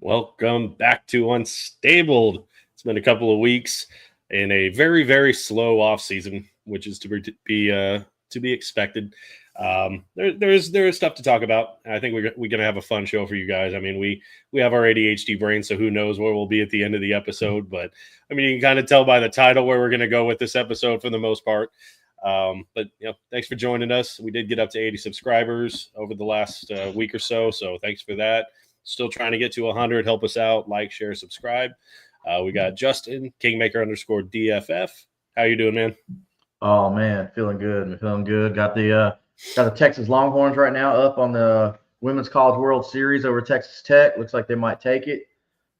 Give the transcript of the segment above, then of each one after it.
Welcome back to Unstabled. It's been a couple of weeks in a very, very slow off season, which is to be expected. There is stuff to talk about. I think we're gonna have a fun show for you guys. I mean, we have our ADHD brain, so who knows where we'll be at the end of the episode. But I mean, you can kind of tell by the title where we're gonna go with this episode for the most part. But thanks for joining us. We did get up to 80 subscribers over the last week or so thanks for that. Still trying to get to 100. Help us out. Like, share, subscribe. We got Justin, Kingmaker_DFF. How you doing, man? Oh, man, feeling good. Got the Texas Longhorns right now up on the Women's College World Series over Texas Tech. Looks like they might take it.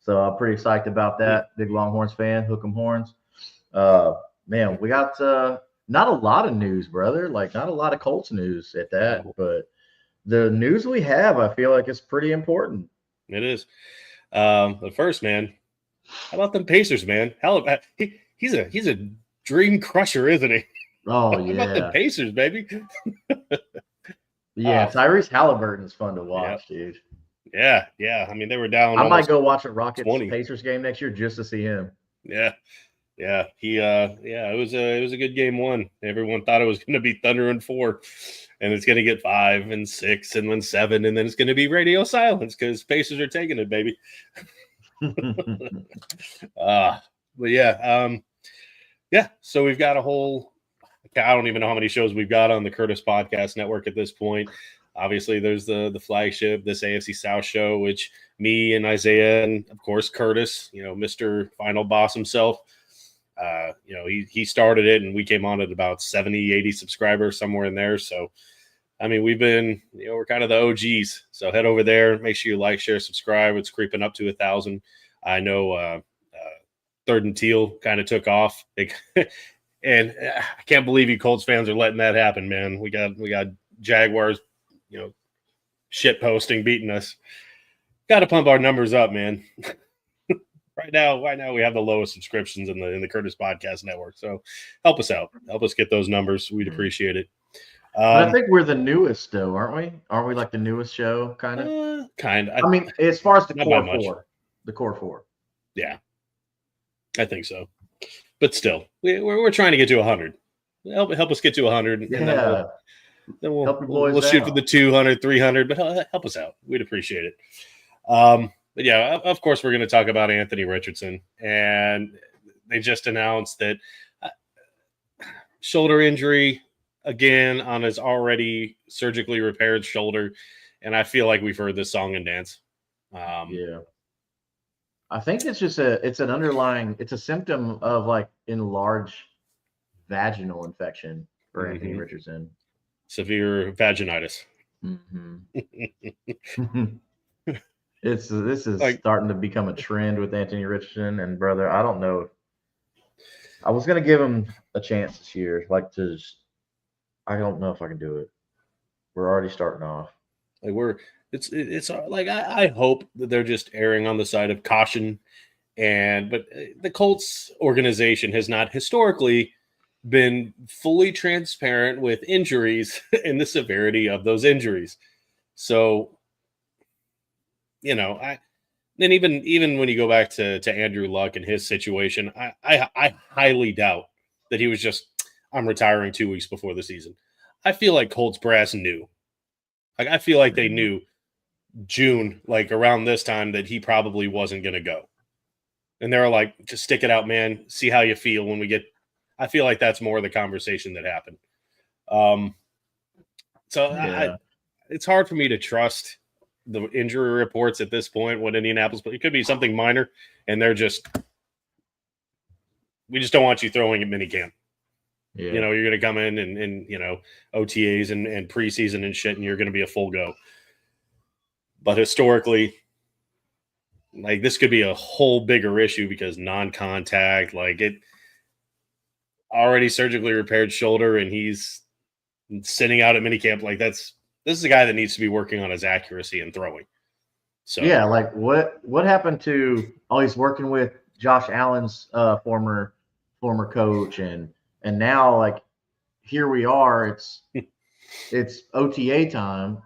So I'm pretty excited about that. Big Longhorns fan. Hook 'em horns. Man, we got not a lot of news, brother. Like, not a lot of Colts news at that. But the news we have, I feel like, is pretty important. It is. But first, man, how about them Pacers, man? He's a dream crusher, isn't he? Oh, yeah. How about the Pacers, baby? Yeah, Tyrese Halliburton is fun to watch, dude. Yeah. I mean, they were down. I might go watch a Rockets Pacers game next year just to see him. Yeah. It was a good game one. Everyone thought it was going to be Thunder in 4, and it's going to get 5 and 6 and then 7, and then it's going to be radio silence because Pacers are taking it, baby. So we've got a whole. I don't even know how many shows we've got on the Curtis Podcast Network at this point. Obviously, there's the flagship, this AFC South show, which me and Isaiah and of course Curtis, Mr. Final Boss himself. He started it, and we came on at about 70, 80 subscribers, somewhere in there. So, I mean, we've been, we're kind of the OGs. So head over there, make sure you like, share, subscribe. It's creeping up to 1,000. I know Third and Teal kind of took off, and I can't believe you Colts fans are letting that happen, man. We got Jaguars, shit posting, beating us. Got to pump our numbers up, man. Right now, we have the lowest subscriptions in the Curtis Podcast Network. So help us out. Help us get those numbers. We'd appreciate it. But I think we're the newest, though, aren't we? Aren't we like the newest show, kind of? Kind of. I mean, as far as the core four. The core four. Yeah, I think so. But still, we're trying to get to 100. Help us get to 100. Yeah. And then we'll shoot for the 200, 300. But help us out. We'd appreciate it. But yeah, of course, we're going to talk about Anthony Richardson. And they just announced that shoulder injury again on his already surgically repaired shoulder. And I feel like we've heard this song and dance. Yeah. I think it's just it's a symptom of like enlarged vaginal infection for Anthony Richardson. Severe vaginitis. Mm-hmm. This is starting to become a trend with Anthony Richardson, and brother, I don't know. I was gonna give him a chance this year, I don't know if I can do it. We're already starting off. It's like I hope that they're just erring on the side of caution, but the Colts organization has not historically been fully transparent with injuries and the severity of those injuries. So. Then even when you go back to Andrew Luck and his situation, I highly doubt that he was just, I'm retiring 2 weeks before the season. I feel like Colts brass knew. Like, I feel like they knew June, like around this time, that he probably wasn't going to go. And they were like, just stick it out, man. See how you feel when we get. I feel like that's more of the conversation that happened. It's hard for me to trust the injury reports at this point when Indianapolis, but it could be something minor, and they're just, we just don't want you throwing at minicamp. Yeah. You're going to come in and OTAs and preseason and shit, and you're going to be a full go. But historically, like, this could be a whole bigger issue because non-contact, like, it already surgically repaired shoulder, and he's sitting out at minicamp. Like, this is a guy that needs to be working on his accuracy and throwing. So yeah, like what happened to? Oh, he's working with Josh Allen's former coach, and now, like, here we are. It's OTA time.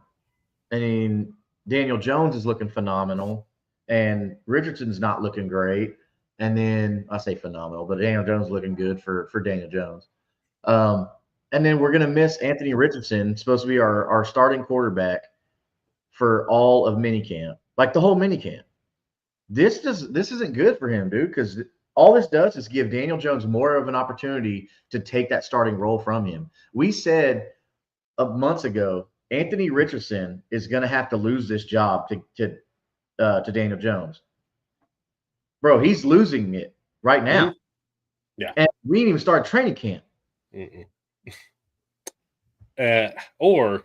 I mean, Daniel Jones is looking phenomenal, and Richardson's not looking great. And then I say phenomenal, but Daniel Jones looking good for Daniel Jones. And then we're going to miss Anthony Richardson, supposed to be our starting quarterback for all of minicamp, like the whole minicamp. This isn't good for him, dude, because all this does is give Daniel Jones more of an opportunity to take that starting role from him. We said months ago, Anthony Richardson is going to have to lose this job to Daniel Jones. Bro, he's losing it right now. Mm-hmm. Yeah. And we didn't even start training camp. Or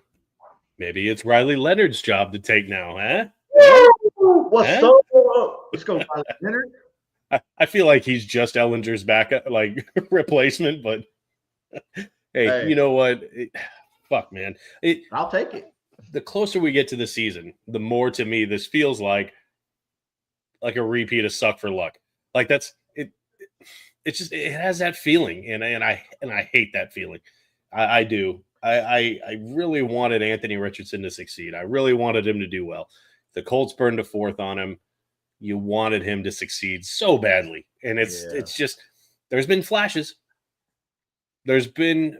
maybe it's Riley Leonard's job to take now, huh? What's up? Let's go, Riley Leonard. I feel like he's just Ellinger's backup, like replacement, but hey, you know what? Fuck, man. I'll take it. The closer we get to the season, the more to me this feels like a repeat of Suck for Luck. Like that's it. It's just it has that feeling, and I hate that feeling. I do. I really wanted Anthony Richardson to succeed. I really wanted him to do well. The Colts burned a fourth on him. You wanted him to succeed so badly, and it's just there's been flashes. There's been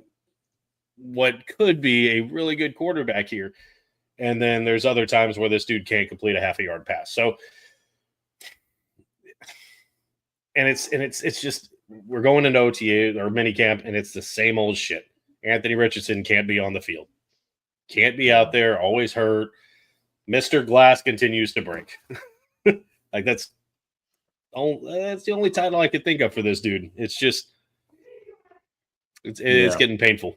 what could be a really good quarterback here, and then there's other times where this dude can't complete a half a yard pass. So, and it's just we're going into OTA or minicamp, and it's the same old shit. Anthony Richardson can't be on the field, can't be out there, always hurt. Mr. Glass continues to break. Like that's the only title I could think of for this dude. It's just it's getting painful.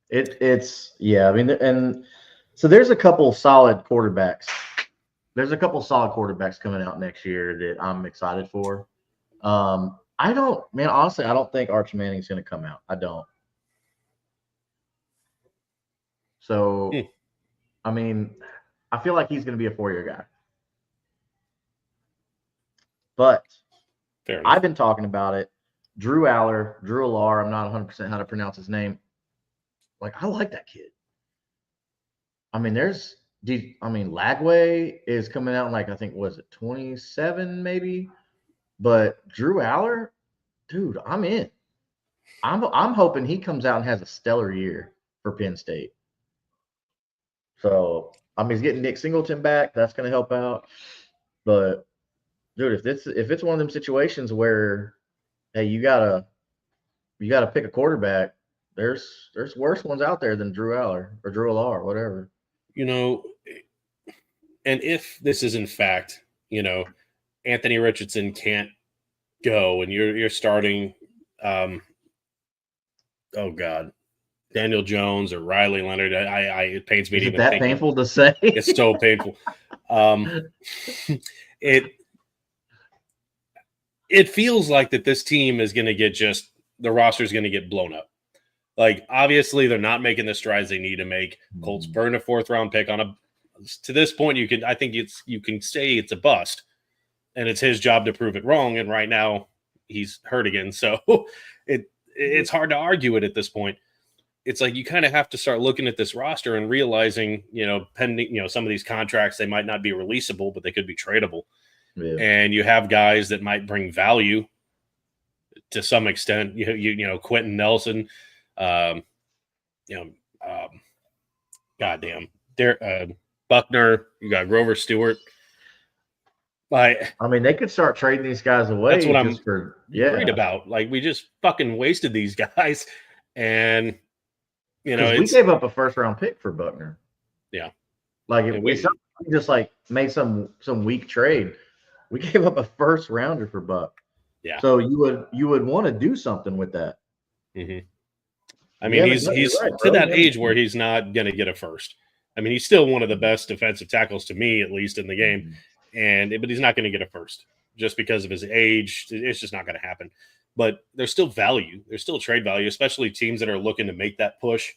It's I mean, and so there's a couple solid quarterbacks. There's a couple solid quarterbacks coming out next year that I'm excited for. Honestly, I don't think Arch Manning's going to come out. I don't. So, I mean, I feel like he's going to be a 4-year guy. But I've been talking about it. Drew Allar, I'm not 100% how to pronounce his name. Like, I like that kid. I mean, Lagway is coming out in I think, was it 27 maybe? But Drew Allar, dude, I'm in. I'm hoping he comes out and has a stellar year for Penn State. So, I mean, he's getting Nick Singleton back. That's going to help out. But, dude, if it's one of them situations where, hey, you gotta pick a quarterback, there's worse ones out there than Drew Allar or Drew Allar, whatever. And if this is in fact, Anthony Richardson can't go and you're starting Daniel Jones or Riley Leonard, it pains me to even think. Is it that painful to say? It's so painful. It feels like that this team is going to get the roster is going to get blown up. Like, obviously, they're not making the strides they need to make. Colts burn a 4th-round pick to this point, you can say it's a bust, and it's his job to prove it wrong. And right now, he's hurt again, so it's hard to argue it at this point. It's like you kind of have to start looking at this roster and realizing, pending, some of these contracts, they might not be releasable, but they could be tradable. Yeah. And you have guys that might bring value to some extent. Quentin Nelson, Buckner. You got Grover Stewart. I mean, they could start trading these guys away. That's what I'm worried about. Like, we just fucking wasted these guys, and we gave up a 1st-round pick for Buckner. Yeah, like if we just made some weak trade, we gave up a 1st-rounder for Buck. Yeah. So you would want to do something with that. Mm-hmm. I mean, he's right, to that age where he's not going to get a first. I mean, he's still one of the best defensive tackles to me, at least in the game. But he's not going to get a first just because of his age. It's just not going to happen. But there's still value. There's still trade value, especially teams that are looking to make that push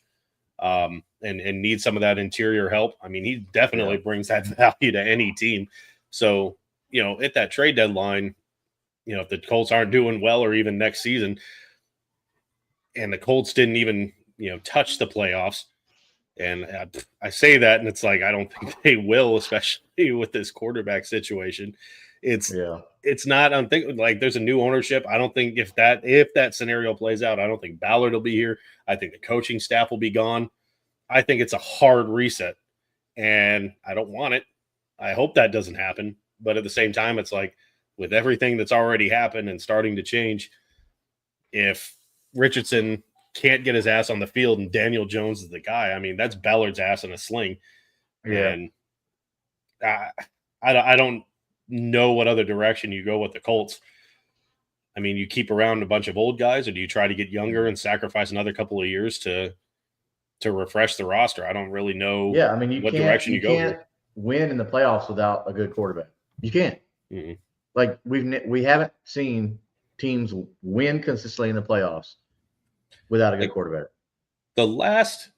and need some of that interior help. I mean, he definitely brings that value to any team. So, at that trade deadline, if the Colts aren't doing well or even next season, and the Colts didn't even, touch the playoffs, And I say that, and it's like I don't think they will, especially with this quarterback situation. It's not unthinkable. Like there's a new ownership. I don't think if that scenario plays out, I don't think Ballard will be here. I think the coaching staff will be gone. I think it's a hard reset, and I don't want it. I hope that doesn't happen. But at the same time, it's like with everything that's already happened and starting to change, if Richardson can't get his ass on the field and Daniel Jones is the guy, I mean, that's Ballard's ass in a sling. Yeah. And I don't know what other direction you go with the Colts. I mean, you keep around a bunch of old guys, or do you try to get younger and sacrifice another couple of years to refresh the roster? I don't really know. Yeah, I mean, what direction you go can't here. Win in the playoffs without a good quarterback. You can't. Mm-hmm. Like we haven't seen teams win consistently in the playoffs without a good quarterback. The last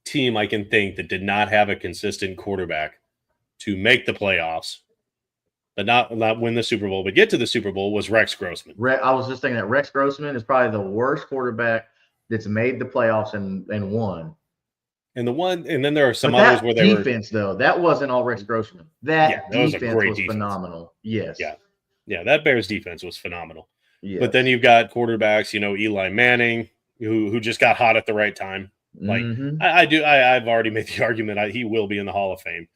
team I can think that did not have a consistent quarterback to make the playoffs, but not win the Super Bowl, but get to the Super Bowl was Rex Grossman. I was just thinking that Rex Grossman is probably the worst quarterback that's made the playoffs and won. And then there are some others where they defense, though, that wasn't all Rex Grossman. That defense was phenomenal. Yes. Yeah, that Bears defense was phenomenal. Yes. But then you've got quarterbacks, Eli Manning, who just got hot at the right time. Like I've already made the argument he will be in the Hall of Fame.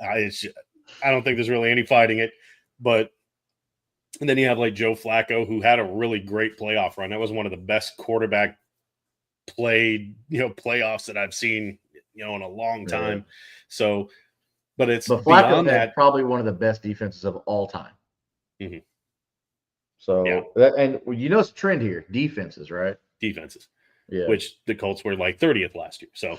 I don't think there's really any fighting it. But and then you have like Joe Flacco, who had a really great playoff run. That was one of the best quarterback playoffs that I've seen, in a long time. Yeah. So, but Flacco beyond that, probably one of the best defenses of all time. Mm-hmm. So, and it's a trend here: defenses, right? Defenses. Yeah. Which the Colts were like 30th last year. So,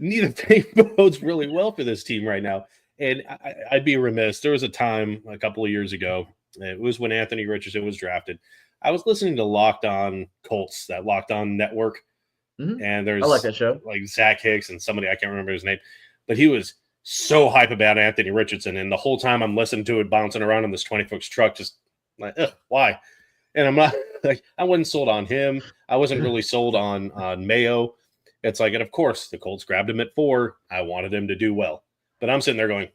neither thing bodes really well for this team right now. And I'd be remiss. There was a time a couple of years ago. It was when Anthony Richardson was drafted. I was listening to Locked On Colts, that Locked On network. Mm-hmm. And there's I like that show. Like Zach Hicks and somebody, I can't remember his name, but he was so hype about Anthony Richardson. And the whole time I'm listening to it bouncing around in this 20-foot truck, just like, why? And I'm not like, I wasn't sold on him. I wasn't really sold on Mayo. It's like, and of course the Colts grabbed him at 4. I wanted him to do well, but I'm sitting there going,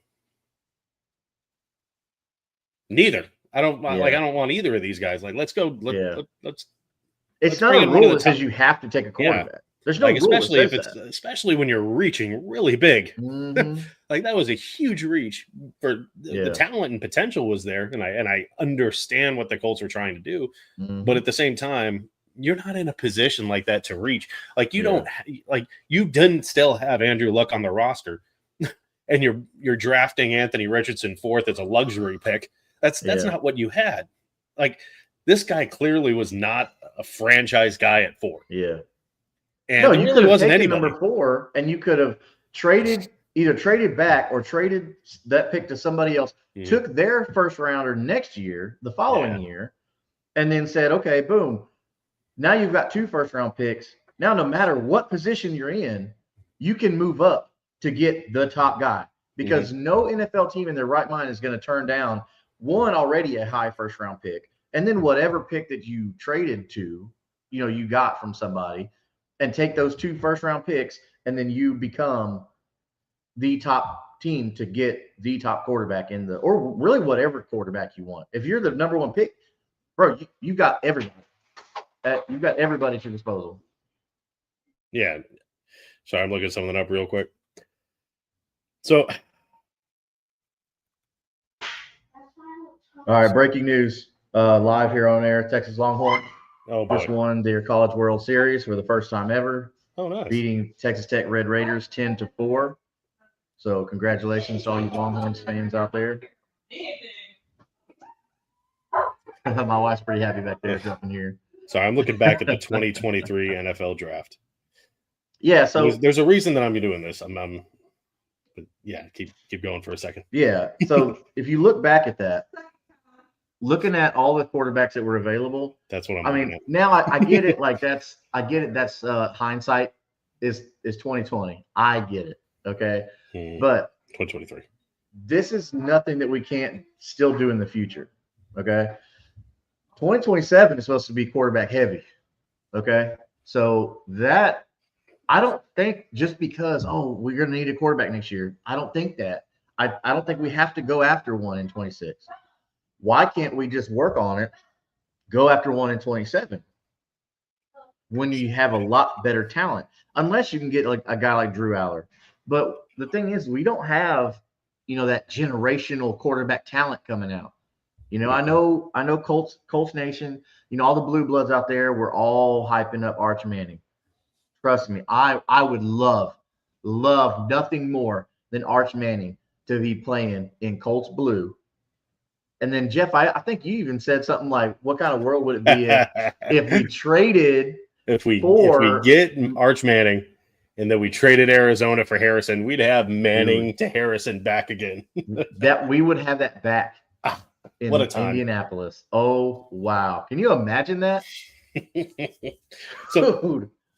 neither. I don't want either of these guys. Like, let's go. Let's. It's not a rule that says you have to take a quarterback. Yeah. There's no rule especially when you're reaching really big. Mm-hmm. Like that was a huge reach for the talent and potential was there, and I understand what the Colts are trying to do, but at the same time, you're not in a position like that to reach. Like you don't you didn't still have Andrew Luck on the roster, and you're drafting Anthony Richardson 4th as a luxury pick. That's not what you had. Like this guy clearly was not a franchise guy at 4. Yeah. And no, you really could have wasn't taken anybody. number 4, and you could have either traded back or traded that pick to somebody else, took their first rounder next year, the following year, and then said, okay, boom. Now you've got 2 first-round picks. Now, no matter what position you're in, you can move up to get the top guy because no NFL team in their right mind is going to turn down one already a high first-round pick, and then whatever pick that you traded to, you got from somebody, and take those 2 first-round picks, and then you become the top team to get the top quarterback or really whatever quarterback you want. If you're the number 1 pick, bro, you've got everybody. You've got everybody at your disposal. Yeah. Sorry, I'm looking something up real quick. So, all right, breaking news live here on air. Texas Longhorns just won their College World Series for the first time ever. Oh, nice. Beating Texas Tech Red Raiders 10-4. So congratulations to all you Longhorns fans out there. My wife's pretty happy back there jumping here. Sorry, I'm looking back at the 2023 NFL draft. Yeah, so there's a reason that I'm doing this. But yeah, keep going for a second. Yeah, so if you look back at that, looking at all the quarterbacks that were available, that's what I mean. Now I get it. Like I get it. That's hindsight is 2020. I get it. Okay, but 2023. This is nothing that we can't still do in the future. Okay, 2027 is supposed to be quarterback heavy. Okay, so that I don't think just because, we're going to need a quarterback next year. I don't think that. I don't think we have to go after one in 26. Why can't we just work on it, go after one in 27 when you have a lot better talent? Unless you can get like a guy like Drew Aller. But the thing is, we don't have, that generational quarterback talent coming out. I know Colts Nation, all the blue bloods out there, we're all hyping up Arch Manning. Trust me, I would love nothing more than Arch Manning to be playing in Colts blue. And then Jeff, I think you even said something like, "What kind of world would it be if we traded if we for get Arch Manning and then we traded Arizona for Harrison, we'd have Manning to Harrison back again." That we would have that back in what a time. Indianapolis. Oh wow! Can you imagine that?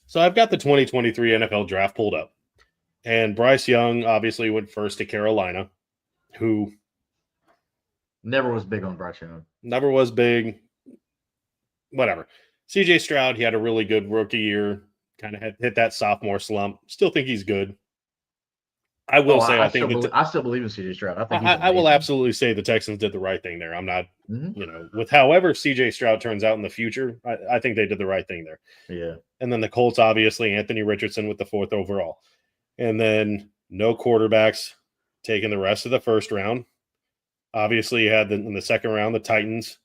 So I've got the 2023 NFL draft pulled up, and Bryce Young obviously went first to Carolina, who never was big on Bryce Young. Never was big. Whatever. CJ Stroud, he had a really good rookie year, kind of hit that sophomore slump. Still think he's good. I will say, I still believe in CJ Stroud. I think I will absolutely say the Texans did the right thing there. I'm not, with however CJ Stroud turns out in the future, I think they did the right thing there. Yeah. And then the Colts, obviously, Anthony Richardson with the 4th overall. And then no quarterbacks taking the rest of the first round. Obviously, you had in the second round, the Titans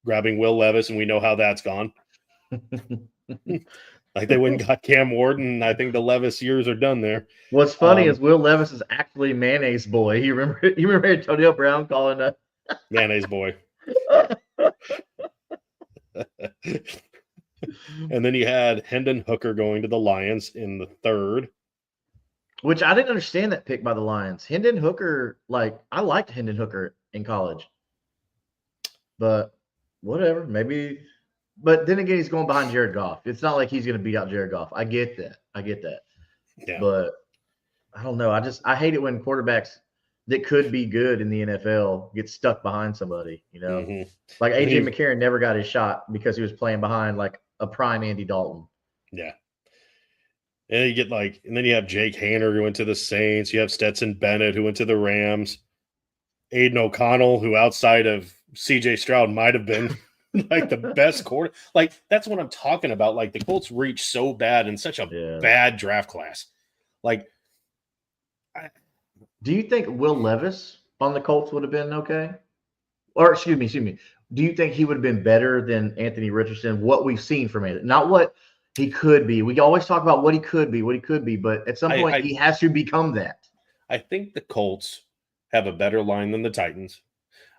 grabbing Will Levis, and we know how that's gone. Like they went and got Cam Ward, and I think the Levis years are done there. What's funny is Will Levis is actually Mayonnaise Boy. You remember Antonio Brown calling that Mayonnaise Boy. And then you had Hendon Hooker going to the Lions in the 3rd. Which I didn't understand that pick by the Lions. Hendon Hooker, I liked Hendon Hooker in college. But whatever, maybe. But then again, he's going behind Jared Goff. It's not like he's going to beat out Jared Goff. I get that. Yeah. But I don't know. I hate it when quarterbacks that could be good in the NFL get stuck behind somebody, Like A.J. McCarron never got his shot because he was playing behind like a prime Andy Dalton. Yeah. And you get and then you have Jake Haener who went to the Saints. You have Stetson Bennett who went to the Rams. Aiden O'Connell, who outside of CJ Stroud might have been like the best quarter. Like that's what I'm talking about. Like the Colts reached so bad in such a bad draft class. Like, do you think Will Levis on the Colts would have been okay? Or excuse me. Do you think he would have been better than Anthony Richardson? What we've seen from it, not what he could be. We always talk about what he could be, but at some point he has to become that. I think the Colts have a better line than the Titans.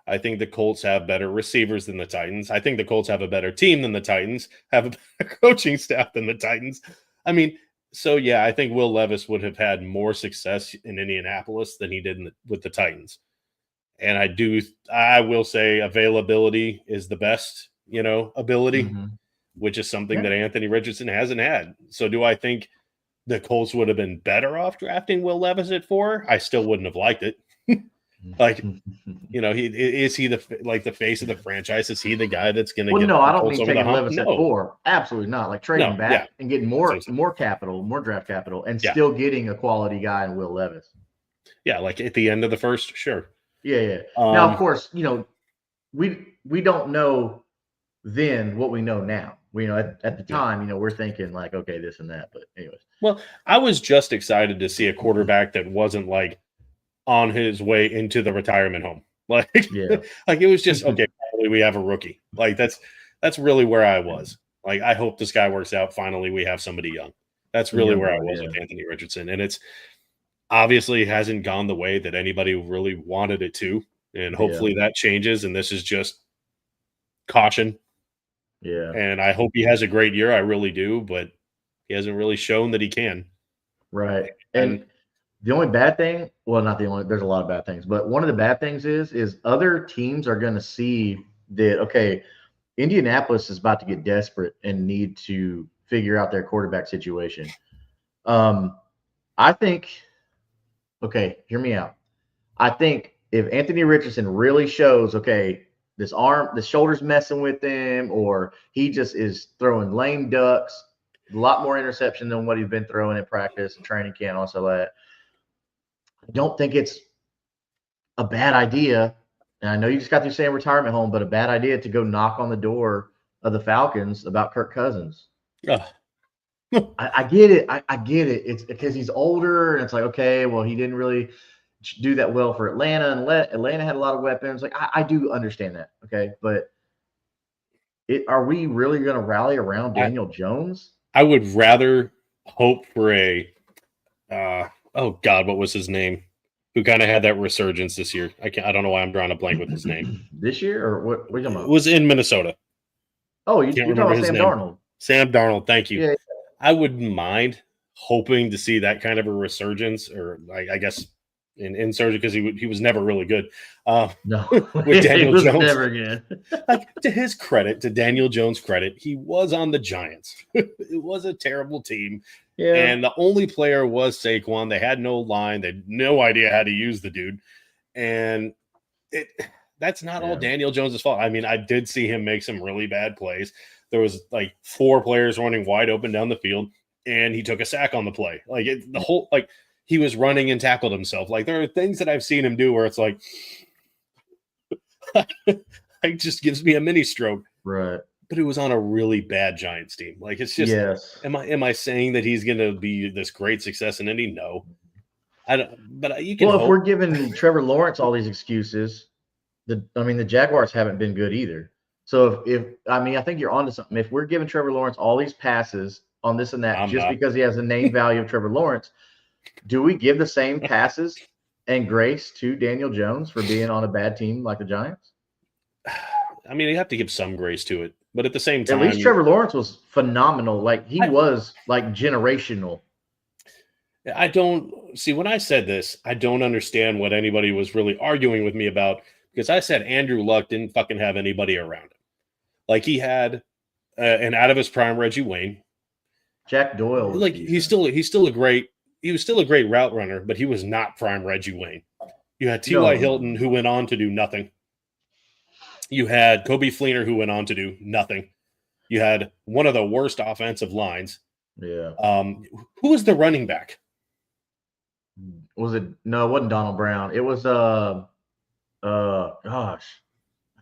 I think the Colts have better receivers than the Titans. I think the Colts have a better team than the Titans, have a better coaching staff than the Titans. I mean, so yeah, I think Will Levis would have had more success in Indianapolis than he did with the Titans. And I will say availability is the best, ability, which is something that Anthony Richardson hasn't had. So do I think the Colts would have been better off drafting Will Levis at 4? I still wouldn't have liked it. Is he the face of the franchise? Is he the guy that's going to get? No, I don't mean taking Levis at 4. Absolutely not. Like trading back and getting more capital, more draft capital, and still getting a quality guy in Will Levis. Yeah, like at the end of the first, sure. Yeah. Now, of course, we don't know then what we know now. At the time, we're thinking like, okay, this and that. But anyways. Well, I was just excited to see a quarterback that wasn't like on his way into the retirement home. Like it was just, okay, finally we have a rookie. Like that's really where I was. Like, I hope this guy works out. Finally, we have somebody young. That's really where I was with Anthony Richardson. And it's obviously hasn't gone the way that anybody really wanted it to. And hopefully that changes. And this is just caution. Yeah. And I hope he has a great year. I really do. But he hasn't really shown that he can. Right. And the only bad thing, well, not the only, there's a lot of bad things, but one of the bad things is other teams are going to see that, okay, Indianapolis is about to get desperate and need to figure out their quarterback situation. I think, okay, hear me out. I think if Anthony Richardson really shows, okay, the shoulder's messing with him, or he just is throwing lame ducks, A lot more interception than what he's been throwing in practice and training camp. Also, that I don't think it's a bad idea. And I know you just got through saying retirement home, but a bad idea to go knock on the door of the Falcons about Kirk Cousins. I get it. I get it. It's because he's older, and it's like, okay, well, he didn't really do that well for Atlanta, and Atlanta had a lot of weapons. Like, I do understand that, okay, but are we really going to rally around Daniel Jones? I would rather hope for a oh God, what was his name? Who kind of had that resurgence this year? I don't know why I'm drawing a blank with his name. This year, or what are you talking about? It was in Minnesota. Oh, you're talking about Sam Darnold. Sam Darnold, thank you. Yeah. I wouldn't mind hoping to see that kind of a resurgence, or I guess in insurgence, because he was never really good. No, with Daniel he was Jones, never good. Like, to his credit, to Daniel Jones' credit, he was on the Giants. It was a terrible team. Yeah. And the only player was Saquon. They had no line. They had no idea how to use the dude. And that's not all Daniel Jones' fault. I mean, I did see him make some really bad plays. There was like 4 players running wide open down the field, and he took a sack on the play. Like, he was running and tackled himself. Like, there are things that I've seen him do where it's like, it just gives me a mini stroke. Right. But it was on a really bad Giants team. Like, it's just, yes. Am I saying that he's going to be this great success in Indy? No. I don't. But you can. Well, if we're giving Trevor Lawrence all these excuses, the Jaguars haven't been good either. So I think you're onto something. If we're giving Trevor Lawrence all these passes on this and that because he has the name value of Trevor Lawrence, do we give the same passes and grace to Daniel Jones for being on a bad team like the Giants? I mean, you have to give some grace to it, but at the same time, at least Trevor Lawrence was phenomenal. Like, he was like generational. I don't see, when I said this, I don't understand what anybody was really arguing with me about, because I said Andrew Luck didn't fucking have anybody around him. Like, he had an out of his prime Reggie Wayne. Jack Doyle. Like, he was still a great route runner, but he was not prime Reggie Wayne. You had T.Y. Hilton, who went on to do nothing. You had Kobe Fleener, who went on to do nothing. You had one of the worst offensive lines. Yeah. Who was the running back? Was it? No, it wasn't Donald Brown. It was gosh,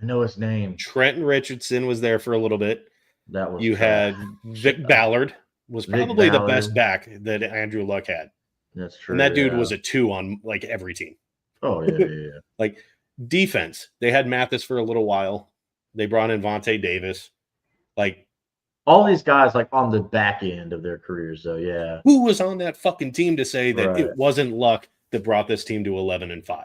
I know his name. Trenton Richardson was there for a little bit. That was. You had Vic Ballard, was probably the best back that Andrew Luck had. That's true. And that dude was a 2 on like every team. Oh yeah. Like, defense, they had Mathis for a little while. They brought in Vontae Davis. Like, all these guys, like, on the back end of their careers, though. Yeah. Who was on that fucking team to say that it wasn't Luck that brought this team to 11-5?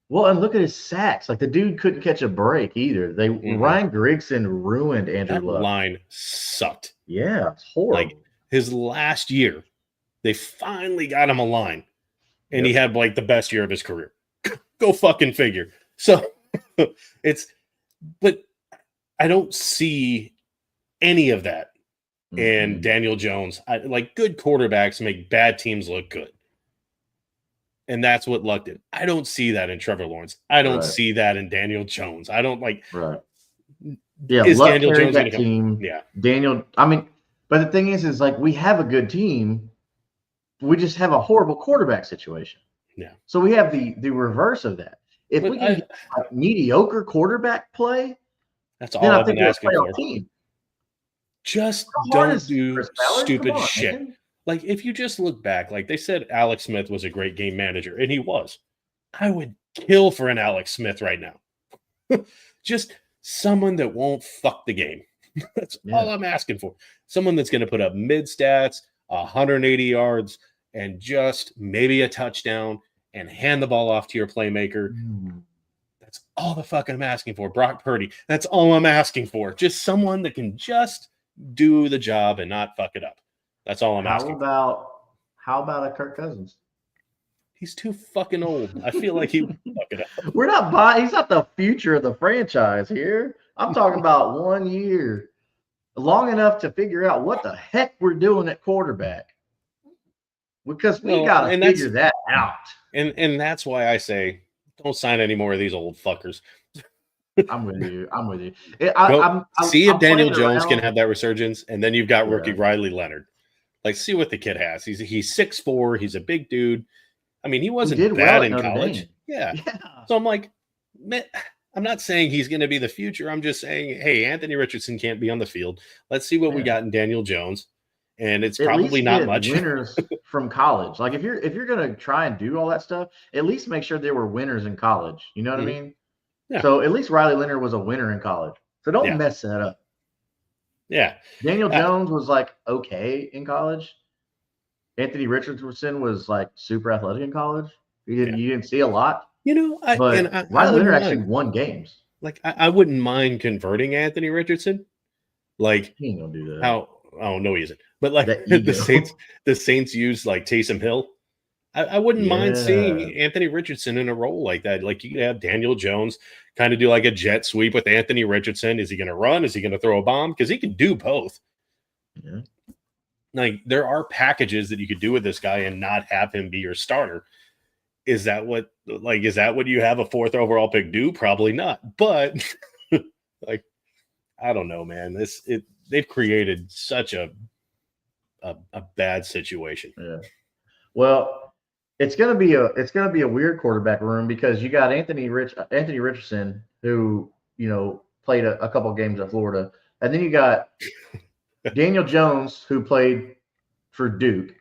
Well, and look at his sacks. Like, the dude couldn't catch a break either. Ryan Grigson ruined Andrew Luck. That line sucked. Yeah, it's horrible. Like, his last year, they finally got him a line, and he had like the best year of his career. Go fucking figure. So but I don't see any of that in Daniel Jones. Like, good quarterbacks make bad teams look good. And that's what Luck did. I don't see that in Trevor Lawrence. I don't see that in Daniel Jones. I don't like. Right. Yeah, is Luck Daniel Jones that team. Yeah. Daniel. I mean, but the thing is like, we have a good team. We just have a horrible quarterback situation. Yeah. So we have the reverse of that. If we can get mediocre quarterback play, that's all I've been asking for. Team. Just don't do stupid shit. Man. Like, if you just look back, like they said Alex Smith was a great game manager, and he was. I would kill for an Alex Smith right now. Just someone that won't fuck the game. That's all I'm asking for. Someone that's going to put up mid stats, 180 yards, and just maybe a touchdown, and hand the ball off to your playmaker. That's all the fuck I'm asking for. Brock Purdy. That's all I'm asking for. Just someone that can just do the job and not fuck it up. That's all I'm asking. How about a Kirk Cousins? He's too fucking old. I feel like he would fuck it up. We're not buying. He's not the future of the franchise here. I'm talking about 1 year. Long enough to figure out what the heck we're doing at quarterback. Because we got to figure that out. And that's why I say, don't sign any more of these old fuckers. I'm with you. See if Daniel Jones can have that resurgence, and then you've got rookie Riley Leonard. Like, see what the kid has. He's 6'4". He's a big dude. I mean, he He wasn't did bad well at in Notre college. Dame. Yeah. Yeah. So I'm like, man, I'm not saying he's going to be the future. I'm just saying, hey, Anthony Richardson can't be on the field. Let's see what we got in Daniel Jones. And it's At probably least not get much. winners from college. Like if you're gonna try and do all that stuff, at least make sure there were winners in college. You know what I mean? Yeah. So at least Riley Leonard was a winner in college. So don't mess that up. Yeah. Daniel Jones was like okay in college. Anthony Richardson was like super athletic in college. You didn't see a lot. You know, Riley I Leonard actually won games. Like I wouldn't mind converting Anthony Richardson. Like he ain't gonna do that. How? Oh no, he isn't. But like the Saints use like Taysom Hill. I wouldn't mind seeing Anthony Richardson in a role like that. Like you could have Daniel Jones kind of do like a jet sweep with Anthony Richardson. Is he going to run? Is he going to throw a bomb? Because he can do both. Yeah. Like there are packages that you could do with this guy and not have him be your starter. Is that what you have a 4th overall pick do? Probably not. But like, I don't know, man. They've created such a bad situation. Yeah. Well, it's gonna be a weird quarterback room because you got Anthony Richardson, who played a couple games at Florida, and then you got Daniel Jones, who played for Duke,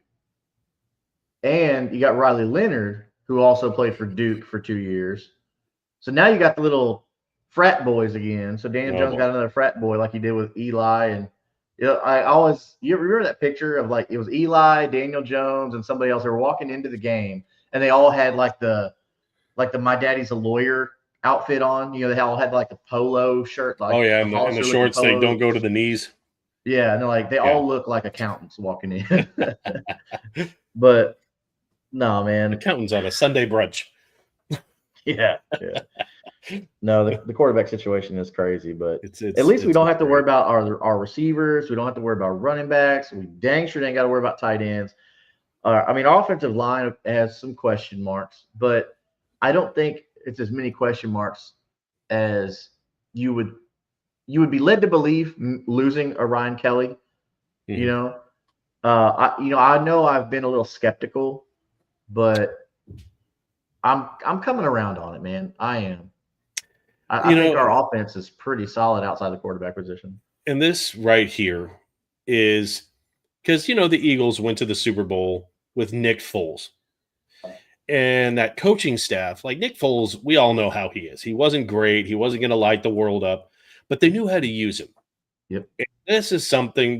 and you got Riley Leonard, who also played for Duke for 2 years. So now you got the little frat boys again. So Daniel Jones got another frat boy like he did with Eli. And you remember that picture of like it was Eli, Daniel Jones, and somebody else. They were walking into the game and they all had like the My Daddy's a Lawyer outfit on. They all had like the polo shirt. Like, and the shorts they don't go to the knees. Yeah, and they're like they all look like accountants walking in. But no, man. Accountants on a Sunday brunch. Yeah. No, the quarterback situation is crazy, but at least we don't have to worry about our receivers. We don't have to worry about running backs. We dang sure ain't got to worry about tight ends. Our offensive line has some question marks, but I don't think it's as many question marks as you would be led to believe losing a Ryan Kelly. Mm-hmm. I know I've been a little skeptical, but I'm coming around on it, man. I am. I think our offense is pretty solid outside the quarterback position. And this right here is because, the Eagles went to the Super Bowl with Nick Foles. And that coaching staff, like Nick Foles, we all know how he is. He wasn't great. He wasn't going to light the world up, but they knew how to use him. Yep. And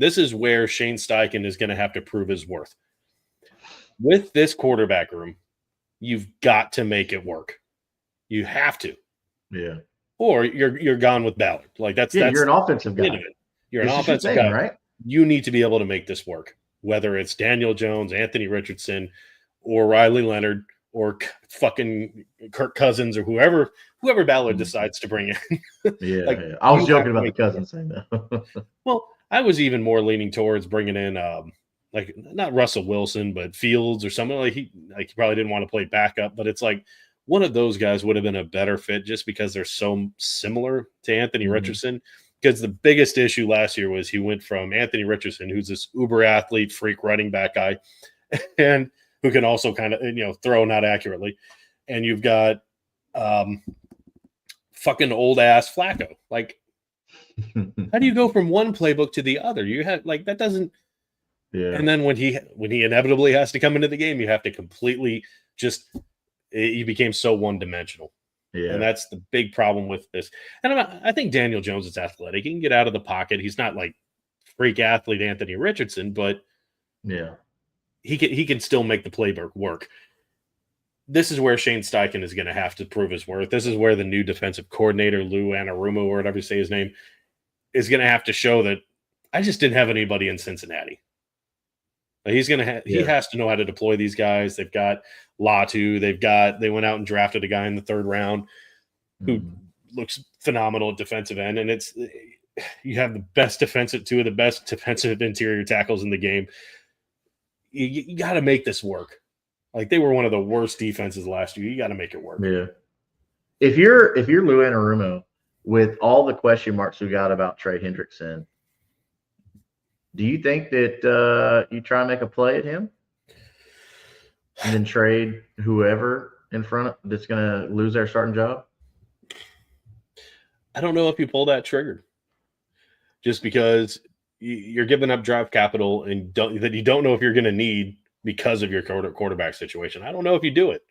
this is where Shane Steichen is going to have to prove his worth. With this quarterback room, you've got to make it work. You have to. Yeah. Or you're gone with Ballard. Like that's you're an offensive guy. You're an offensive guy, right? You need to be able to make this work. Whether it's Daniel Jones, Anthony Richardson, or Riley Leonard, or fucking Kirk Cousins, or whoever Ballard decides to bring in. Yeah, I was joking about the Cousins thing though. Well, I was even more leaning towards bringing in like not Russell Wilson, but Fields or something. Like he probably didn't want to play backup, but it's like one of those guys would have been a better fit just because they're so similar to Anthony Richardson. Because the biggest issue last year was he went from Anthony Richardson, who's this uber athlete, freak running back guy, and who can also kind of, throw not accurately. And you've got fucking old ass Flacco. Like, how do you go from one playbook to the other? You have that doesn't. Yeah. And then when he inevitably has to come into the game, you have to completely he became so one-dimensional. Yeah. And that's the big problem with this. And I think Daniel Jones is athletic. He can get out of the pocket. He's not like freak athlete Anthony Richardson, but yeah, he can still make the playbook work. This is where Shane Steichen is going to have to prove his worth. This is where the new defensive coordinator, Lou Anarumo, or whatever you say his name, is going to have to show that I just didn't have anybody in Cincinnati. He's going to he has to know how to deploy these guys. They've got Latu. They went out and drafted a guy in the 3rd round who looks phenomenal at defensive end. And you have two of the best defensive interior tackles in the game. You got to make this work. Like they were one of the worst defenses last year. You got to make it work. Yeah. If you're Lou Anarumo, with all the question marks we got about Trey Hendrickson, Do you think that you try and make a play at him and then trade whoever in front that's going to lose their starting job? I don't know if you pull that trigger, just because you're giving up draft capital and that you don't know if you're going to need because of your quarterback situation. I don't know if you do it.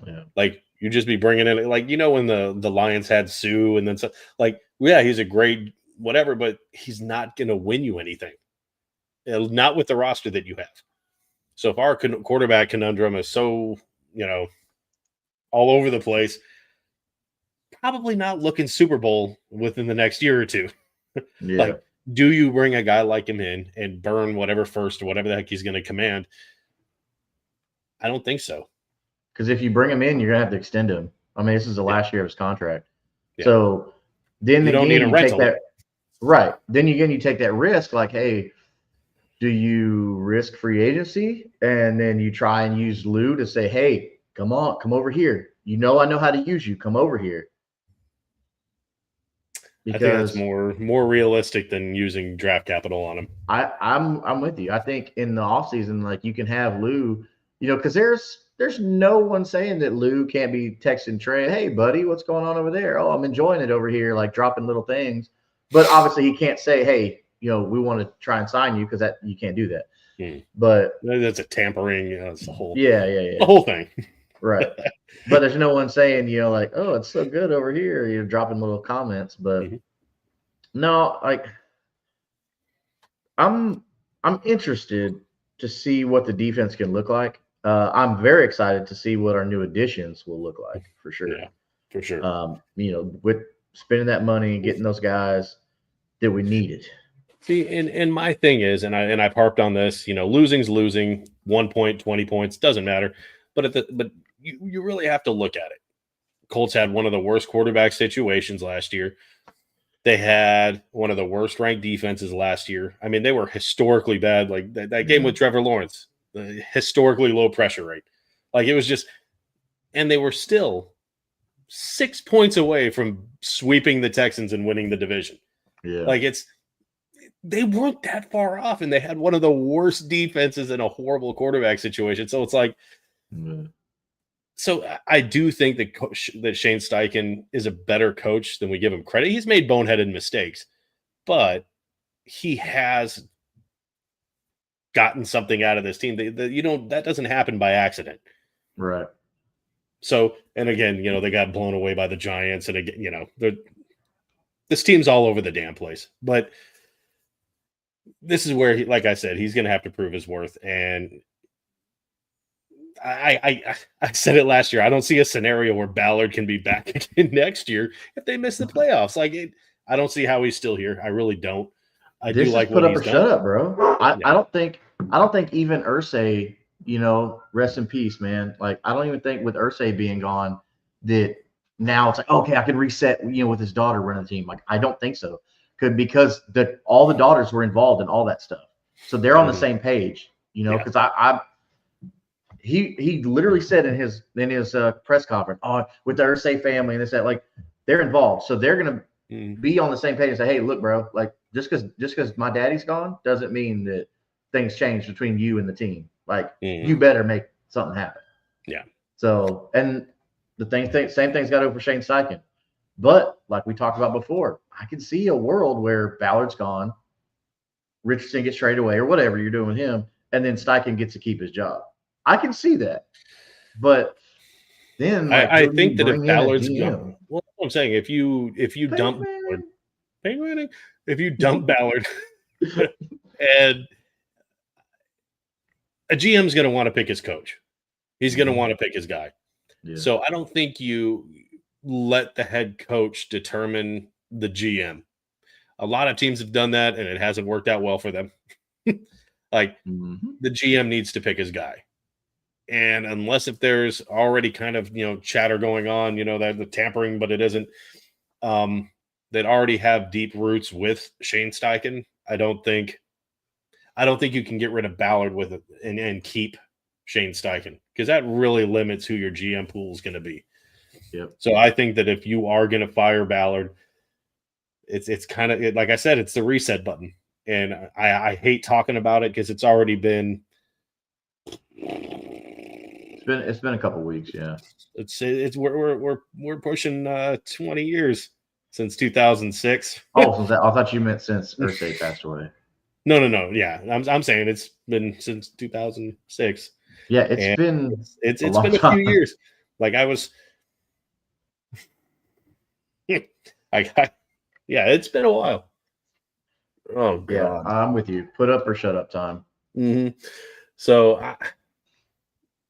Yeah. Like, you just be bringing in, like, when the Lions had Sue and then so, like, yeah, he's a great whatever, but he's not going to win you anything. Not with the roster that you have. So if our quarterback conundrum is so, all over the place, probably not looking Super Bowl within the next year or two. Yeah. Like, do you bring a guy like him in and burn whatever first or whatever the heck he's going to command? I don't think so. Because if you bring him in, you're going to have to extend him. I mean, this is the last year of his contract. Yeah. So then you again, don't need a rental. take that right. Then again, you take that risk. Like, hey, do you risk free agency and then you try and use Lou to say, hey, come over here. I know how to use you. Come over here. Because I think that's more realistic than using draft capital on him. I'm with you. I think in the offseason, like, you can have Lou, because there's no one saying that Lou can't be texting Trey, hey, buddy, what's going on over there? Oh, I'm enjoying it over here, like dropping little things. But obviously he can't say, hey, we want to try and sign you, because that you can't do that. But that's a tampering. That's the whole the whole thing. Right. But there's no one saying, like, oh, it's so good over here. You're dropping little comments. But no, like, I'm interested to see what the defense can look like. I'm very excited to see what our new additions will look like, for sure. Yeah, for sure. With spending that money and getting those guys that we needed. See, and my thing is, and I've harped on this, losing's losing. 1 point, 20 points, doesn't matter. But you really have to look at it. Colts had one of the worst quarterback situations last year. They had one of the worst ranked defenses last year. I mean, they were historically bad. Like that game with Trevor Lawrence, the historically low pressure rate. Like, it was just, and they were still 6 points away from sweeping the Texans and winning the division. Yeah. Like, they weren't that far off, and they had one of the worst defenses in a horrible quarterback situation. So it's like, so I do think that Shane Steichen is a better coach than we give him credit. He's made boneheaded mistakes, but he has gotten something out of this team. That doesn't happen by accident. Right. So, and again, they got blown away by the Giants, and again, this team's all over the damn place. But this is where, like I said, he's going to have to prove his worth. And I said it last year. I don't see a scenario where Ballard can be back again next year if they miss the playoffs. Like, I don't see how he's still here. I really don't. I do like what he's done. Shut up, bro. I don't think even Irsay, rest in peace, man. Like, I don't even think with Irsay being gone that now it's like, okay, I can reset, with his daughter running the team. Like, I don't think so. Because all the daughters were involved in all that stuff. So they're on the same page, because he literally said in his press conference, with the Irsay family and this, that, like, they're involved. So they're going to be on the same page and say, hey, look, bro, like, just because my daddy's gone doesn't mean that things change between you and the team. Like, you better make something happen. Yeah. So, and same thing's got over Shane Steichen. But like we talked about before, I can see a world where Ballard's gone, Richardson gets traded away, or whatever you're doing with him, and then Steichen gets to keep his job. I can see that. But then I think that if Ballard's gone, well, I'm saying if you dump Ballard, if you dump Ballard, and a GM's going to want to pick his coach, he's going to want to pick his guy. Yeah. So I don't think you let the head coach determine the GM. A lot of teams have done that, and it hasn't worked out well for them. Like, the GM needs to pick his guy. And unless if there's already kind of, chatter going on, that the tampering, but it isn't, that already have deep roots with Shane Steichen, I don't think you can get rid of Ballard with it and keep Shane Steichen, because that really limits who your GM pool is going to be. Yep. So I think that if you are going to fire Ballard, it's kind of, like I said, it's the reset button. and I hate talking about it because it's already been. It's been a couple weeks, yeah. We're pushing 20 years since 2006. Oh, I thought you meant since Ursay passed away. No. Yeah, I'm saying it's been since 2006. Yeah, it's been it's a long been a time. few years. Like I was, yeah, it's been a while. Oh God. Yeah, I'm with you. Put up or shut up time. Mm-hmm. So,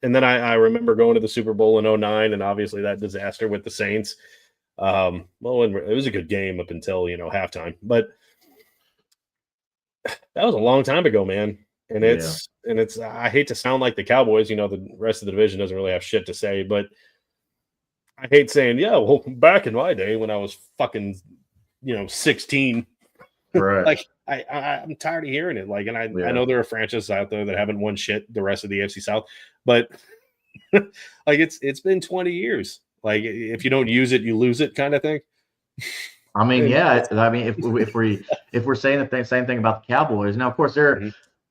and then I remember going to the Super Bowl in 2009, and obviously that disaster with the Saints. Well, it was a good game up until halftime, but that was a long time ago, man. And it's I hate to sound like the Cowboys. The rest of the division doesn't really have shit to say, but I hate saying, yeah, well, back in my day when I was fucking 16. Right. Like I'm tired of hearing it. Like, and I know there are franchises out there that haven't won shit the rest of the AFC South, but like it's been 20 years. Like if you don't use it, you lose it, kind of thing. I mean, yeah. I mean, if we're saying the same thing about the Cowboys, now of course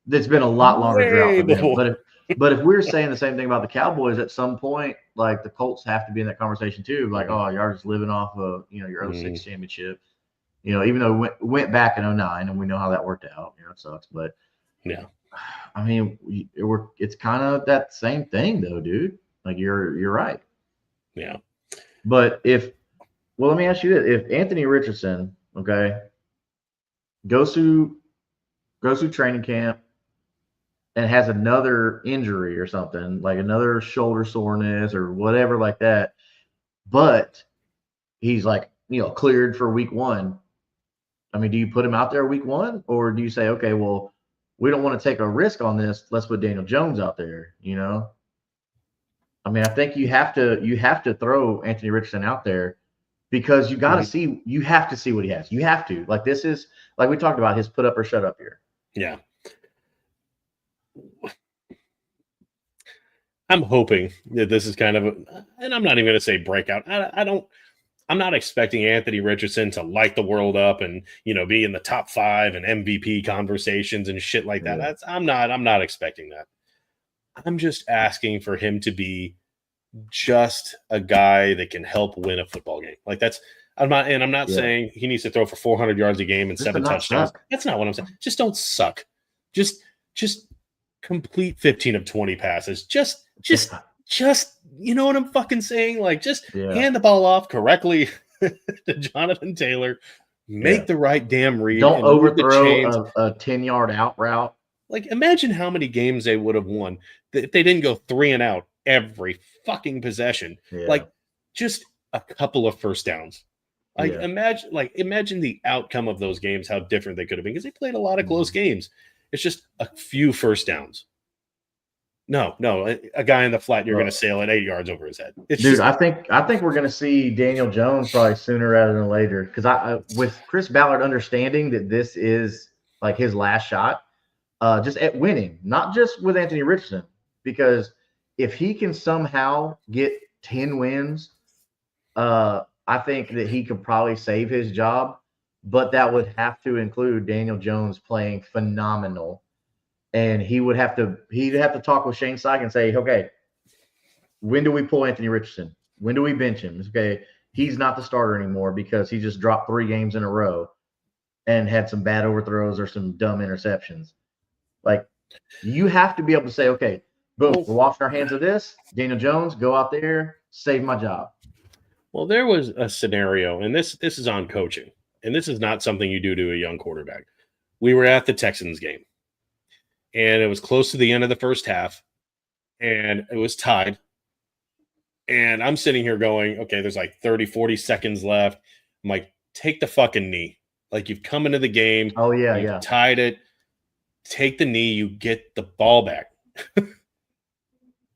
it's been a lot longer drought for them. But if we're saying the same thing about the Cowboys, at some point, like the Colts have to be in that conversation too. Like, oh, you're just living off of your 06 championship. Even though we went back in 2009 and we know how that worked out, it sucks. But yeah, I mean, it's kind of that same thing though, dude. Like you're right. Yeah. But let me ask you this: if Anthony Richardson, okay, goes through training camp and has another injury or something, like another shoulder soreness or whatever like that, but he's like cleared for week 1. I mean, do you put him out there week 1, or do you say, okay, well, we don't want to take a risk on this. Let's put Daniel Jones out there, I mean, I think you have to throw Anthony Richardson out there because you got to see, you have to see what he has. You have to. Like this is, like we talked about, his put up or shut up here. Yeah. I'm hoping that this is kind of and I'm not even going to say breakout. I'm not expecting Anthony Richardson to light the world up and be in the top 5 and MVP conversations and shit like that. Yeah. I'm not expecting that. I'm just asking for him to be just a guy that can help win a football game. Like I'm not saying he needs to throw for 400 yards a game and 7 touchdowns. That's not what I'm saying. Just don't suck. Just complete 15 of 20 passes. Just you know what I'm fucking saying? Like, just hand the ball off correctly to Jonathan Taylor, make the right damn read. Don't overthrow a 10-yard out route. Like, imagine how many games they would have won if they didn't go 3 and out every fucking possession. Yeah. Like, just a couple of first downs. Like, imagine the outcome of those games, how different they could have been, because they played a lot of close games. It's just a few first downs. No, a guy in the flat, you're going to sail at 8 yards over his head. I think we're going to see Daniel Jones probably sooner rather than later, because with Chris Ballard understanding that this is like his last shot, just at winning, not just with Anthony Richardson, because if he can somehow get 10 wins, I think that he could probably save his job, but that would have to include Daniel Jones playing phenomenal. And he'd have to talk with Shane Steichen and say, okay, when do we pull Anthony Richardson? When do we bench him? Okay, he's not the starter anymore because he just dropped 3 games in a row and had some bad overthrows or some dumb interceptions. Like, you have to be able to say, okay, boom, we're washing our hands of this. Daniel Jones, go out there, save my job. Well, there was a scenario, and this is on coaching, and this is not something you do to a young quarterback. We were at the Texans game, and it was close to the end of the first half, and it was tied. And I'm sitting here going, okay, there's like 30, 40 seconds left. I'm like, take the fucking knee. Like, you've come into the game. Oh, yeah. Tied it. Take the knee. You get the ball back.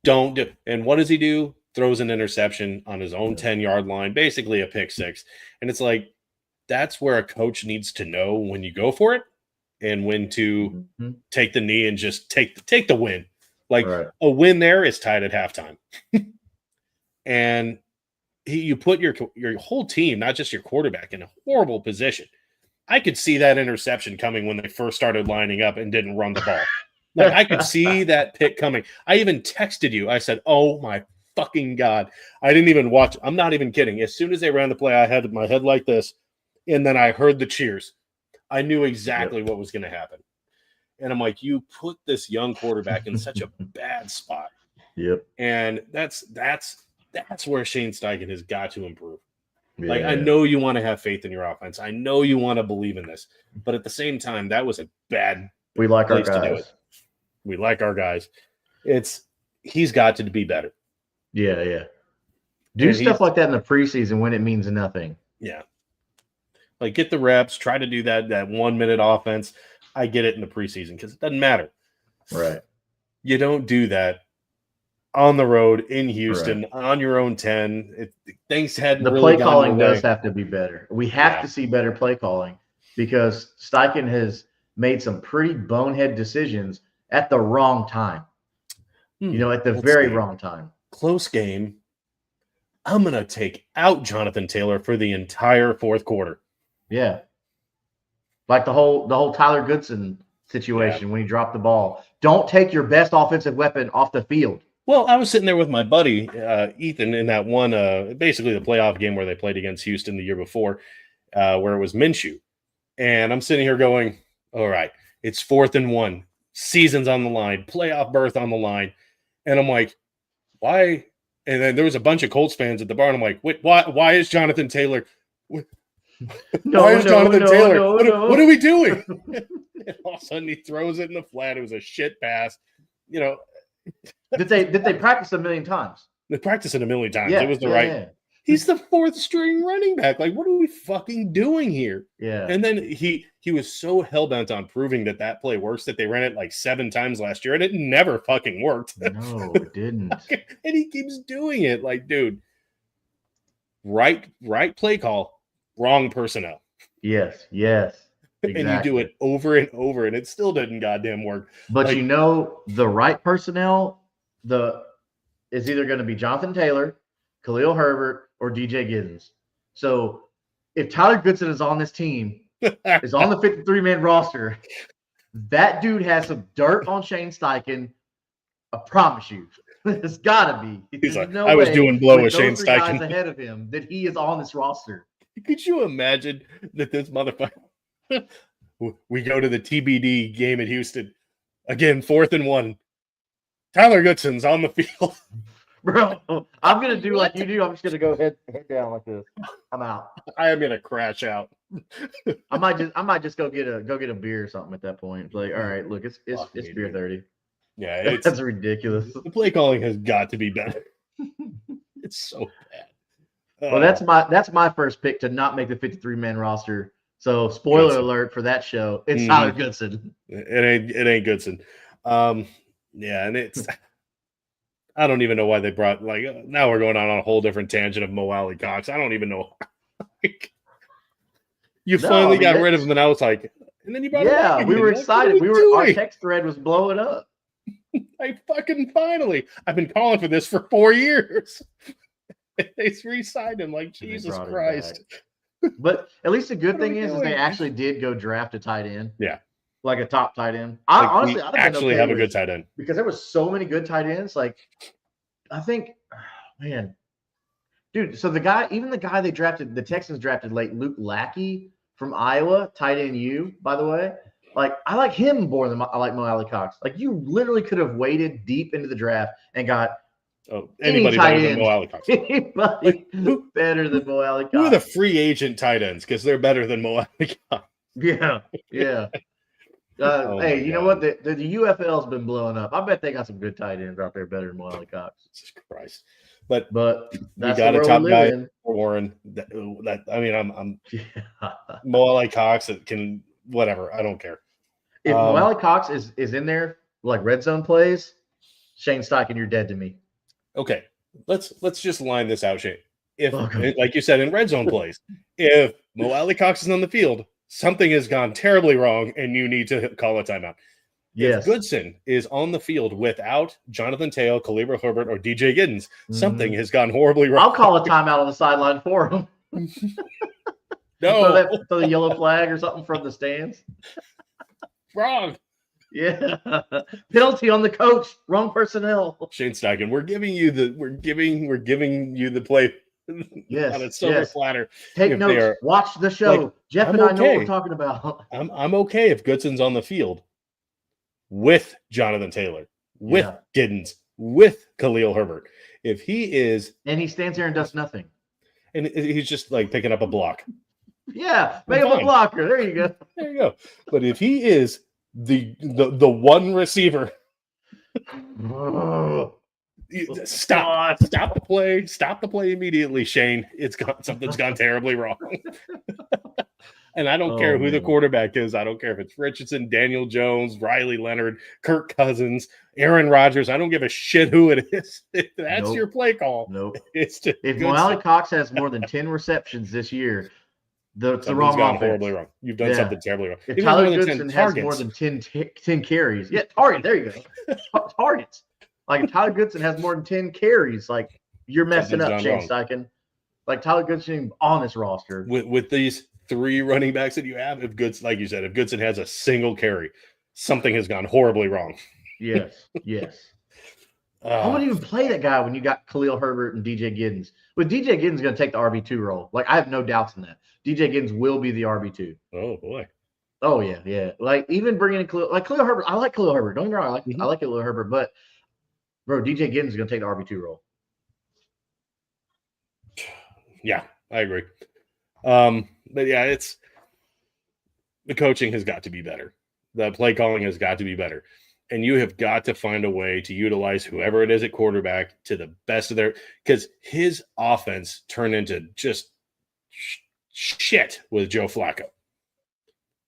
Don't do. And what does he do? Throws an interception on his own 10-yard line, basically a pick 6. And it's like, that's where a coach needs to know when you go for it and when to take the knee and just take the win. Like, a win there is tied at halftime. And you put your whole team, not just your quarterback, in a horrible position. I could see that interception coming when they first started lining up and didn't run the ball. Like, I could see that pick coming. I even texted you. I said, oh, my fucking God. I didn't even watch. I'm not even kidding. As soon as they ran the play, I had my head like this, and then I heard the cheers. I knew exactly what was going to happen. And I'm like, you put this young quarterback in such a bad spot. Yep. And that's where Shane Steichen has got to improve. Yeah. Like, I know you want to have faith in your offense. I know you want to believe in this. But at the same time, that was a bad We like our place to do guys. it. We like our guys. He's got to be better. Yeah. Do stuff like that in the preseason when it means nothing. Yeah. Like, get the reps, try to do that 1 minute offense. I get it in the preseason because it doesn't matter. Right. You don't do that on the road in Houston on your own 10. Things hadn't the really play calling away. does have to be better. We have to see better play calling because Steichen has made some pretty bonehead decisions at the wrong time. At the very wrong time. Close game. I'm going to take out Jonathan Taylor for the entire fourth quarter. Yeah. Like the whole Tyler Goodson situation when he dropped the ball. Don't take your best offensive weapon off the field. Well, I was sitting there with my buddy, Ethan, in that one, basically the playoff game where they played against Houston the year before, where it was Minshew. And I'm sitting here going, all right, it's 4th and 1. Season's on the line. Playoff berth on the line. And I'm like, why? And then there was a bunch of Colts fans at the bar. And I'm like, wait, why is Jonathan Taylor? Why is Jonathan Taylor? What are we doing? And all of a sudden he throws it in the flat. It was a shit pass. Did they practice a million times? They practiced it a million times. Yeah, it was the right. Yeah. He's the 4th string running back. Like, what are we fucking doing here? Yeah. And then he was so hell-bent on proving that play works that they ran it like 7 times last year, and it never fucking worked. No, it didn't. And he keeps doing it. Like, dude, right play call, wrong personnel. Yes. Exactly. And you do it over and over, and it still didn't goddamn work. But the right personnel is either going to be Jonathan Taylor, Khalil Herbert, or DJ Giddens. So if Tyler Goodson is on this team, is on the 53-man roster, that dude has some dirt on Shane Steichen. I promise you. It's got to be. He's like, I was doing blow with Shane Steichen. Guys ahead of him that he is on this roster. Could you imagine that this motherfucker we go to the TBD game at Houston. Again, 4th and 1. Tyler Goodson's on the field. Bro, I'm going to do like you do. I'm just going to go head down like this. I'm out. I am going to crash out. I might just go get a beer or something at that point. It's like, all right, look, it's beer 30. Yeah, that's ridiculous. The play calling has got to be better. It's so bad. Well, that's my first pick to not make the 53-man roster. So, spoiler alert for that show. It's Tyler Goodson. It ain't Goodson. Yeah, and it's I don't even know why they brought now we're going on a whole different tangent of Mo Alley Cox. I don't even know. Finally got rid of him, and I was like, and then you brought him back. We were excited. Our text thread was blowing up. Finally. I've been calling for this for 4 years. They re-signed him like Jesus Christ. But at least the good thing is they actually did go draft a tight end. Yeah. Like a top tight end. I think actually have a good tight end. Because there was so many good tight ends. Like, I think, man. Dude, so the guy they drafted, the Texans drafted late, Luke Lackey from Iowa, tight end U, by the way. Like, I like him more than I like Mo Alley Cox. Like, you literally could have waded deep into the draft and got anybody better than Mo Alley Cox. Anybody better than Mo Alley Cox. Who are the free agent tight ends? Because they're better than Mo Alley Cox. Yeah. Hey, you know what? The UFL's been blowing up. I bet they got some good tight ends out there better than Mo Alley Cox. Jesus Christ. But that's you got a top guy for Warren. I'm Mo Alley Cox that can whatever. I don't care. If Mo Alley Cox is in there like red zone plays, Shane Steichen, you're dead to me. Okay, let's just line this out, Shane. If like you said in red zone plays, if Mo Alley Cox is on the field, something has gone terribly wrong, and you need to call a timeout. Yes. If Goodson is on the field without Jonathan Taylor, Khalil Herbert, or DJ Giddens, something has gone horribly wrong. I'll call a timeout on the sideline for him. No, throw the yellow flag or something from the stands. wrong. Yeah, penalty on the coach. Wrong personnel. Shane Steichen, we're giving you the play Yes, on a silver yes. platter. Take If notes. they are, Watch the show. like, Jeff I'm and I know what okay. we're talking about. I'm okay if Goodson's on the field with Jonathan Taylor, with Giddens, with Khalil Herbert. If he is, and he stands there and does nothing, and he's just like picking up a block. Yeah, make him a blocker. There you go. There you go. But if he is the one receiver, stop the play immediately, Shane. Something's gone terribly wrong. And I don't care who the quarterback is. I don't care if it's Richardson, Daniel Jones, Riley Leonard, Kirk Cousins, Aaron Rodgers. I don't give a shit who it is. If that's your play call. Nope. It's just if Malik Cox has more than 10 receptions this year, it's the wrong offense. Horribly wrong. You've done something terribly wrong. If Tyler Goodson has more than 10 carries, target. There you go. Targets. Like if Tyler Goodson has more than 10 carries, like you're messing up, Shane Steichen. Like Tyler Goodson on this roster with these 3 running backs that you have, if Goodson, like you said, if Goodson has a single carry, something has gone horribly wrong. Yes. I wouldn't even play that guy when you got Khalil Herbert and DJ Giddens. But DJ Giddens going to take the RB2 role. Like I have no doubts in that. DJ Giddens will be the RB2. Oh boy. Oh yeah. Like even bringing in Khalil Herbert. I like Khalil Herbert. Don't get me wrong. I like Khalil Herbert, but bro, DJ Giddens is going to take the RB2 role. Yeah, I agree. But yeah, it's the coaching has got to be better. The play calling has got to be better. And you have got to find a way to utilize whoever it is at quarterback to the best of their – because his offense turned into just shit with Joe Flacco.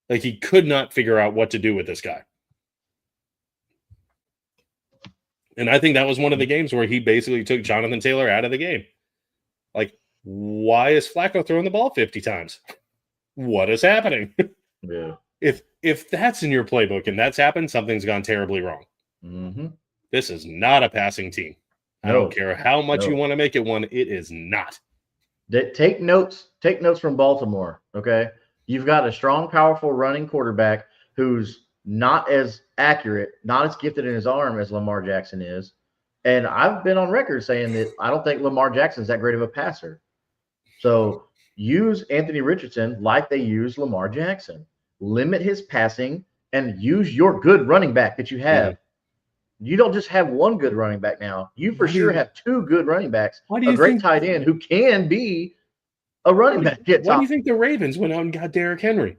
Like he could not figure out what to do with this guy. And I think that was one of the games where he basically took Jonathan Taylor out of the game. Like, why is Flacco throwing the ball 50 times? What is happening? Yeah. If that's in your playbook and that's happened, something's gone terribly wrong. Mm-hmm. This is not a passing team. No. I don't care how much you want to make it one. It is not. Take notes. Take notes from Baltimore, okay? You've got a strong, powerful running quarterback who's not as accurate, not as gifted in his arm as Lamar Jackson is. And I've been on record saying that I don't think Lamar Jackson's that great of a passer. So use Anthony Richardson like they use Lamar Jackson. Limit his passing and use your good running back that you have. Mm-hmm. You don't just have one good running back now. You for sure have 2 good running backs, a great tight end who can be a running back. Why do you think the Ravens went out and got Derrick Henry?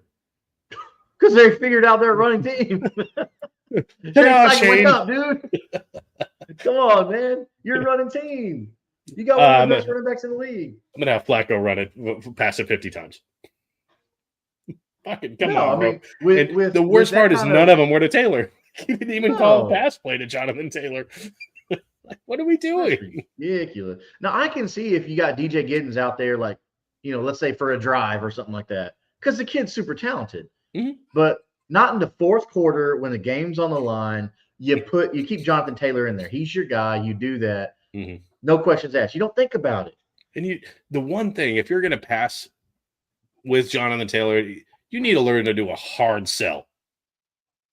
Because they figured out their running team. Wake up, dude. Come on, man. You're a running team. You got one of the best running backs in the league. I'm going to have Flacco run it, pass it 50 times. Fucking come on, bro. I mean, the worst part is none of them were to Taylor. He didn't even call a pass play to Jonathan Taylor. Like, what are we doing? Ridiculous. Now, I can see if you got DJ Giddens out there, like, let's say for a drive or something like that, because the kid's super talented. Mm-hmm. But not in the fourth quarter when the game's on the line. You keep Jonathan Taylor in there. He's your guy. You do that. Mm-hmm. No questions asked. You don't think about it. And the one thing, if you're going to pass with Jonathan Taylor, you need to learn to do a hard sell.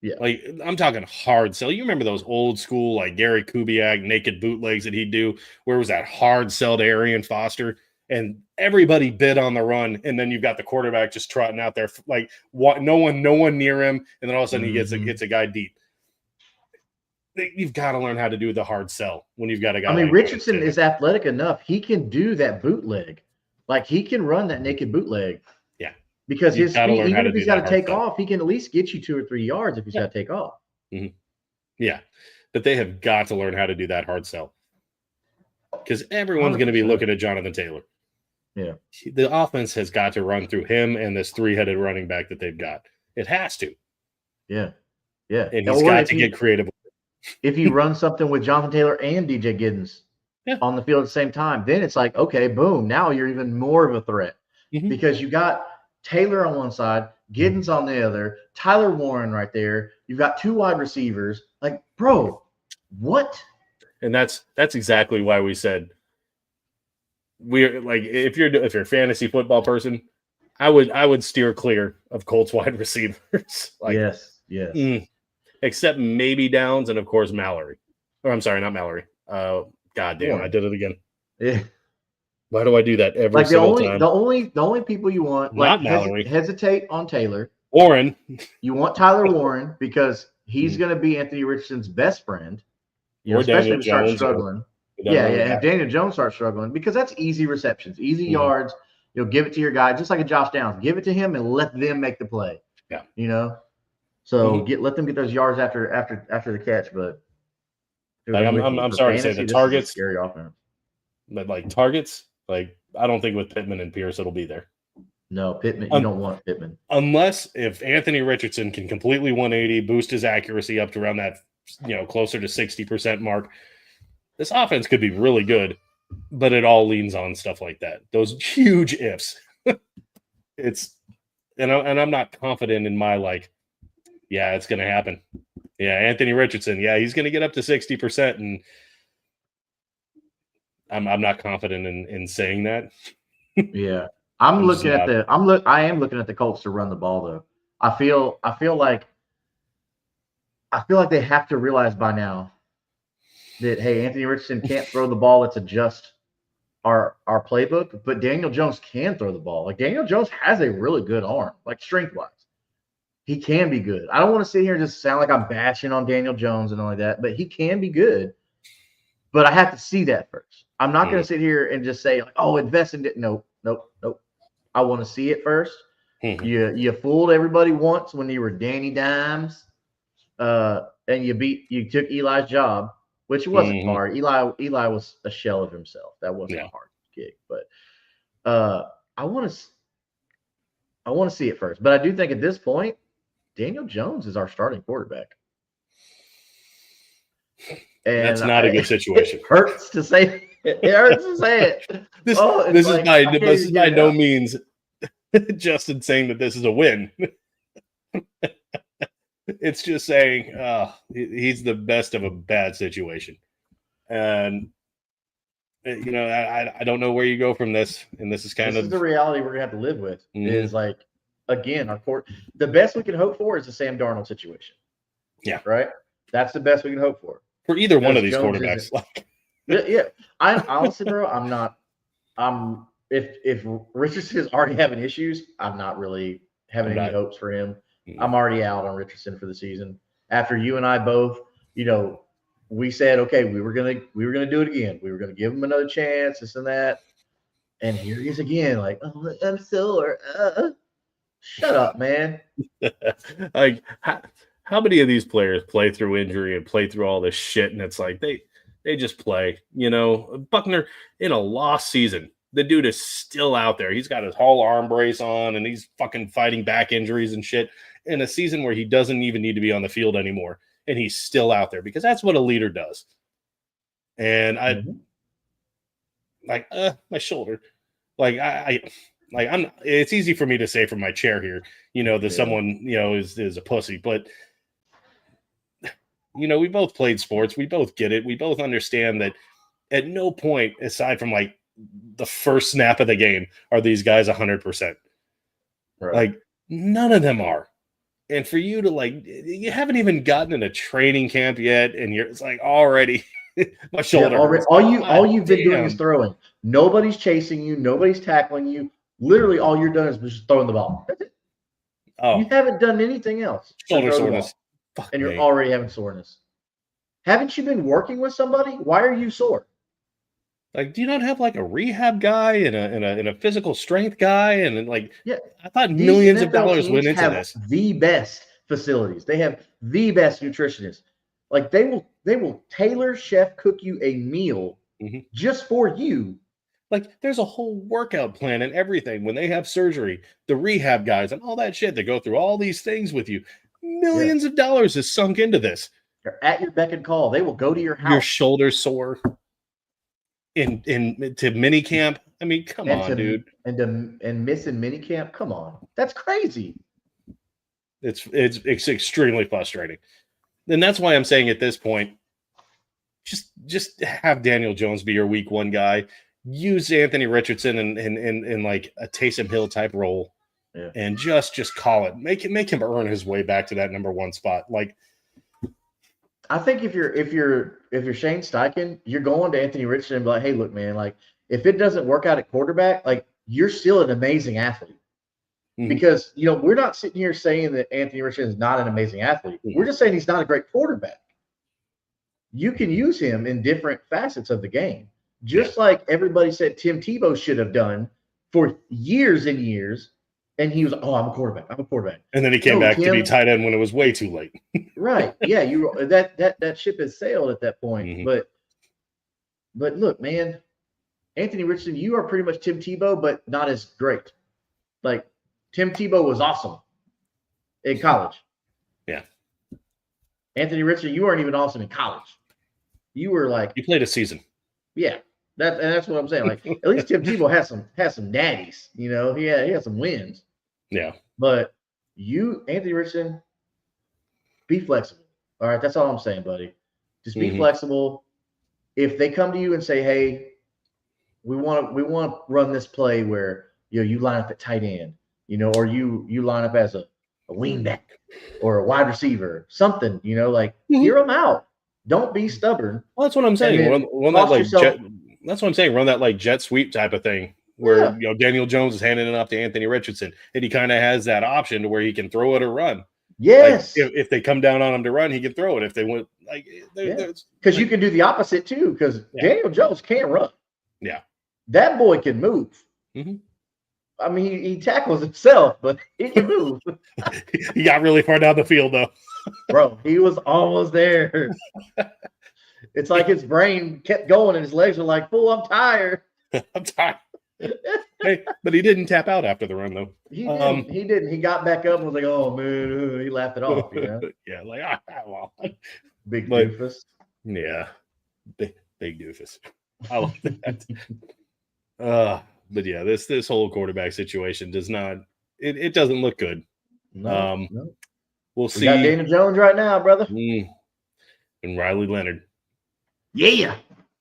Yeah. Like, I'm talking hard sell. You remember those old school, like Gary Kubiak, naked bootlegs that he'd do? Where was that hard sell to Arian Foster? And everybody bid on the run. And then you've got the quarterback just trotting out there. Like, no one near him. And then all of a sudden he gets a guy deep. You've got to learn how to do the hard sell when you've got a guy. I mean, Richardson is athletic enough. He can do that bootleg. Like, he can run that naked bootleg. Yeah. Because his speed, even if he's got to take off, he can at least get you 2 or 3 yards if he's got to take off. Mm-hmm. Yeah. But they have got to learn how to do that hard sell. Because everyone's going to be looking at Jonathan Taylor. Yeah. The offense has got to run through him and this 3-headed running back that they've got. It has to. Yeah. Yeah. And he's got to get creative. If you run something with Jonathan Taylor and DJ Giddens on the field at the same time, then it's like, okay, boom, now you're even more of a threat because you got Taylor on one side, Giddens on the other, Tyler Warren right there. You've got 2 wide receivers. Like, bro, what? And that's exactly why we said we're like, if you're a fantasy football person, I would steer clear of Colts wide receivers. Yes. Except maybe Downs and of course Mallory. Or I'm sorry, not Mallory. God damn, I did it again. Yeah. Why do I do that every Like single time? The only people you want, Not like Mallory. hesitate on Taylor. Warren. You want Tyler Warren because he's going to be Anthony Richardson's best friend. Or especially Daniel if he starts Jones, struggling. Yeah. And if Daniel Jones starts struggling, because that's easy receptions, easy yards. You'll give it to your guy, just like a Josh Downs. Give it to him and let them make the play. Yeah. You know? So let them get those yards after the catch. But like, I'm sorry to say the targets. Scary offense. But like targets, like I don't think with Pittman and Pierce it'll be there. No, Pittman. You don't want Pittman. Unless if Anthony Richardson can completely 180, boost his accuracy up to around that, closer to 60% mark, this offense could be really good, but it all leans on stuff like that. Those huge ifs. I'm not confident in my it's going to happen. Yeah, Anthony Richardson. Yeah, he's going to get up to 60%, and I'm not confident in saying that. Yeah. I am looking at the Colts to run the ball though. I feel like they have to realize by now that hey, Anthony Richardson can't throw the ball. Let's adjust our playbook. But Daniel Jones can throw the ball. Like Daniel Jones has a really good arm, like strength wise. He can be good. I don't want to sit here and just sound like I'm bashing on Daniel Jones and all like that, but he can be good. But I have to see that first. I'm not going to sit here and just say, invest in it. Nope. I want to see it first. You fooled everybody once when you were Danny Dimes, and you took Eli's job, which wasn't hard. Eli was a shell of himself. That wasn't a hard gig, but I want to see it first. But I do think at this point, Daniel Jones is our starting quarterback. And that's not a good situation. It hurts to say it. It hurts to say it. This is by no means Justin saying that this is a win. It's just saying he's the best of a bad situation. And, I don't know where you go from this. And this is the reality we're going to have to live with is again, the best we can hope for is the Sam Darnold situation. Yeah. Right? That's the best we can hope for. For either one of these quarterbacks. Yeah. I honestly, bro, if Richardson is already having issues, I'm not really having any hopes for him. I'm already out on Richardson for the season. After you and I both, we said, okay, we were gonna do it again. We were gonna give him another chance, this and that. And here he is again, like, oh, I'm sore. Shut up, man. Like, how many of these players play through injury and play through all this shit? And it's like they just play. Buckner in a lost season. The dude is still out there. He's got his whole arm brace on, and he's fucking fighting back injuries and shit in a season where he doesn't even need to be on the field anymore. And he's still out there because that's what a leader does. And my shoulder, it's easy for me to say from my chair here, that someone, is a pussy, but we both played sports. We both get it. We both understand that at no point aside from the first snap of the game are these guys 100%. Right. None of them are. And for you to you haven't even gotten in a training camp yet, and it's already my shoulder. Yeah, all you've been doing is throwing. Nobody's chasing you. Nobody's tackling you. Literally, all you're doing is just throwing the ball. That's it. Oh, you haven't done anything else. Shoulder soreness, and you're already having soreness. Haven't you been working with somebody? Why are you sore? Do you not have a rehab guy and a physical strength guy? And I thought millions of dollars went into this. The best facilities. They have the best nutritionists. They will tailor chef cook you a meal just for you. There's a whole workout plan and everything. When they have surgery, the rehab guys and all that shit, they go through all these things with you. Millions of dollars is sunk into this. They're at your beck and call. They will go to your house. Your shoulder's sore. To mini camp, I mean, come on, dude. And missing mini camp, come on, that's crazy. It's extremely frustrating, and that's why I'm saying at this point, just have Daniel Jones be your week one guy. Use Anthony Richardson in a Taysom Hill type role. Yeah. and just call it. Make him earn his way back to that number 1 spot. Like, I think if you're Shane Steichen, you're going to Anthony Richardson and be like, hey, look, man, like if it doesn't work out at quarterback, like you're still an amazing athlete. Because we're not sitting here saying that Anthony Richardson is not an amazing athlete. We're just saying he's not a great quarterback. You can use him in different facets of the game, just like everybody said Tim Tebow should have done for years and years. And he was, oh, I'm a quarterback. I'm a quarterback. And then he came back to be tight end when it was way too late. Right. Yeah. That ship has sailed at that point. But look, man, Anthony Richardson, you are pretty much Tim Tebow, but not as great. Like Tim Tebow was awesome in college. Yeah. Anthony Richardson, you weren't even awesome in college. You were like, you played a season. Yeah. That's what I'm saying. Like at least Tim Tebow has some natties, he had some wins. Yeah. But you, Anthony Richardson, be flexible. All right. That's all I'm saying, buddy. Just be flexible. If they come to you and say, hey, we want to run this play where you line up at tight end, or you line up as a wingback or a wide receiver, something, hear them out. Don't be stubborn. Well, that's what I'm saying. Run that like that's what I'm saying. Run that like jet sweep type of thing where Daniel Jones is handing it off to Anthony Richardson, and he kind of has that option to where he can throw it or run. Yes. Like, if they come down on him to run, he can throw it. If they want, like, because you can do the opposite too. Because Daniel Jones can't run. Yeah, that boy can move. I mean, he tackles himself, but he can move. He got really far down the field, though. Bro, he was almost there. It's like his brain kept going and his legs were like, fool, I'm tired. I'm tired. Hey, but he didn't tap out after the run, though. He didn't. He didn't. He got back up and was like, oh, man. He laughed it off, Yeah, like, well. Big doofus. Yeah. Big doofus. I love that. But yeah, this whole quarterback situation does not it doesn't look good. No. We'll see. We got Daniel Jones right now, brother. And Riley Leonard. Yeah.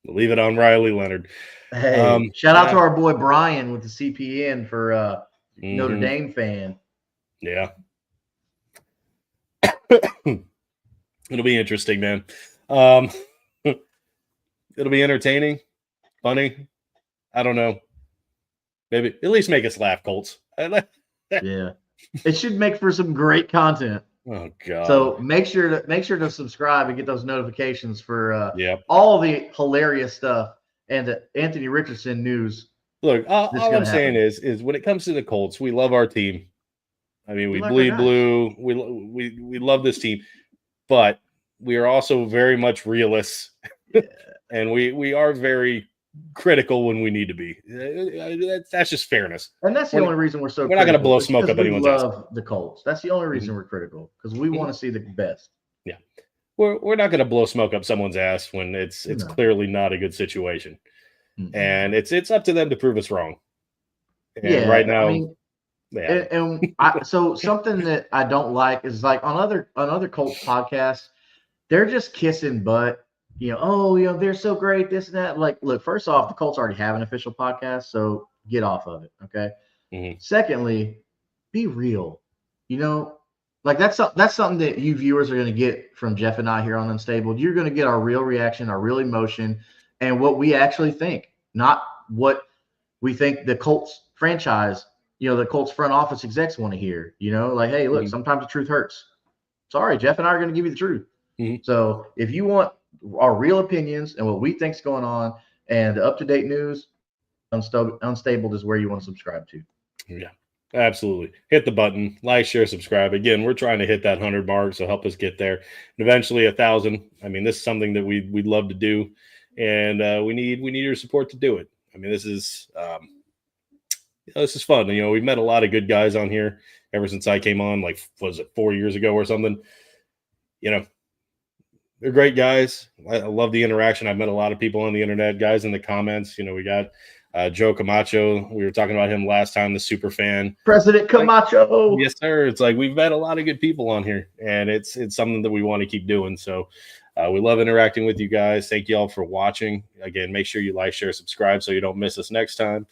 We'll leave it on Riley Leonard. Hey, shout out to our boy Brian with the CPN for Notre Dame fan. Yeah. It'll be interesting, man. It'll be entertaining, funny. I don't know. Maybe at least make us laugh, Colts. Yeah, it should make for some great content. Oh God! So make sure to subscribe and get those notifications for all the hilarious stuff and the Anthony Richardson news. Look, all I'm saying is when it comes to the Colts, we love our team. I mean, we bleed blue. We love this team, but we are also very much realists, and we are very critical when we need to be. That's just fairness. And that's the only reason we're not going to blow smoke up anyone's ass. We love the Colts. That's the only reason we're critical, because we want to see the best. Yeah. We're not going to blow smoke up someone's ass when it's clearly not a good situation. And it's up to them to prove us wrong. And right now, so something that I don't like is like on other Colts podcasts, they're just kissing butt. They're so great, this and that. Like, look, first off, the Colts already have an official podcast, so get off of it, okay? Secondly, be real. Like that's something that you viewers are going to get from Jeff and I here on Unstable. You're going to get our real reaction, our real emotion, and what we actually think, not what we think the Colts franchise, the Colts front office execs want to hear. Like, hey, look, sometimes the truth hurts. Sorry, Jeff and I are going to give you the truth. So if you want our real opinions and what we think's going on and the up-to-date news, Unstable is where you want to subscribe to. Yeah, absolutely. Hit the button, like, share, subscribe. Again, we're trying to hit that 100 mark, so help us get there. And eventually 1,000. I mean, this is something that we'd love to do, and we need your support to do it. I mean, this is fun. We've met a lot of good guys on here ever since I came on, like, was it 4 years ago or something? They're great guys. I love the interaction. I've met a lot of people on the internet, guys in the comments. We got Joe Camacho. We were talking about him last time, the super fan. President Camacho. Yes, sir. It's like we've met a lot of good people on here, and it's something that we want to keep doing. So we love interacting with you guys. Thank you all for watching. Again, make sure you like, share, subscribe so you don't miss us next time.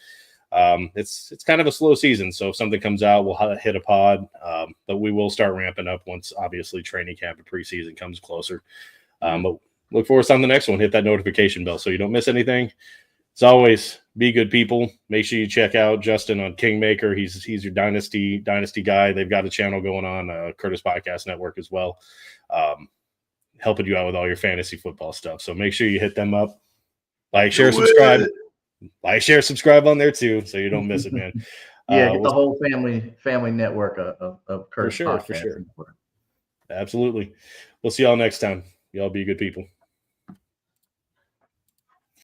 It's kind of a slow season, so if something comes out, we'll hit a pod. But we will start ramping up once, obviously, training camp and preseason comes closer. But look for us on the next one. Hit that notification bell so you don't miss anything. As always, be good people. Make sure you check out Justin on Kingmaker. He's your dynasty guy. They've got a channel going on Curtis Podcast Network as well, helping you out with all your fantasy football stuff. So make sure you hit them up. Like, share, subscribe. Like, share, subscribe on there too, so you don't miss it, man. Yeah, get the whole family network of Curtis for sure. Absolutely. We'll see y'all next time. Y'all be good people.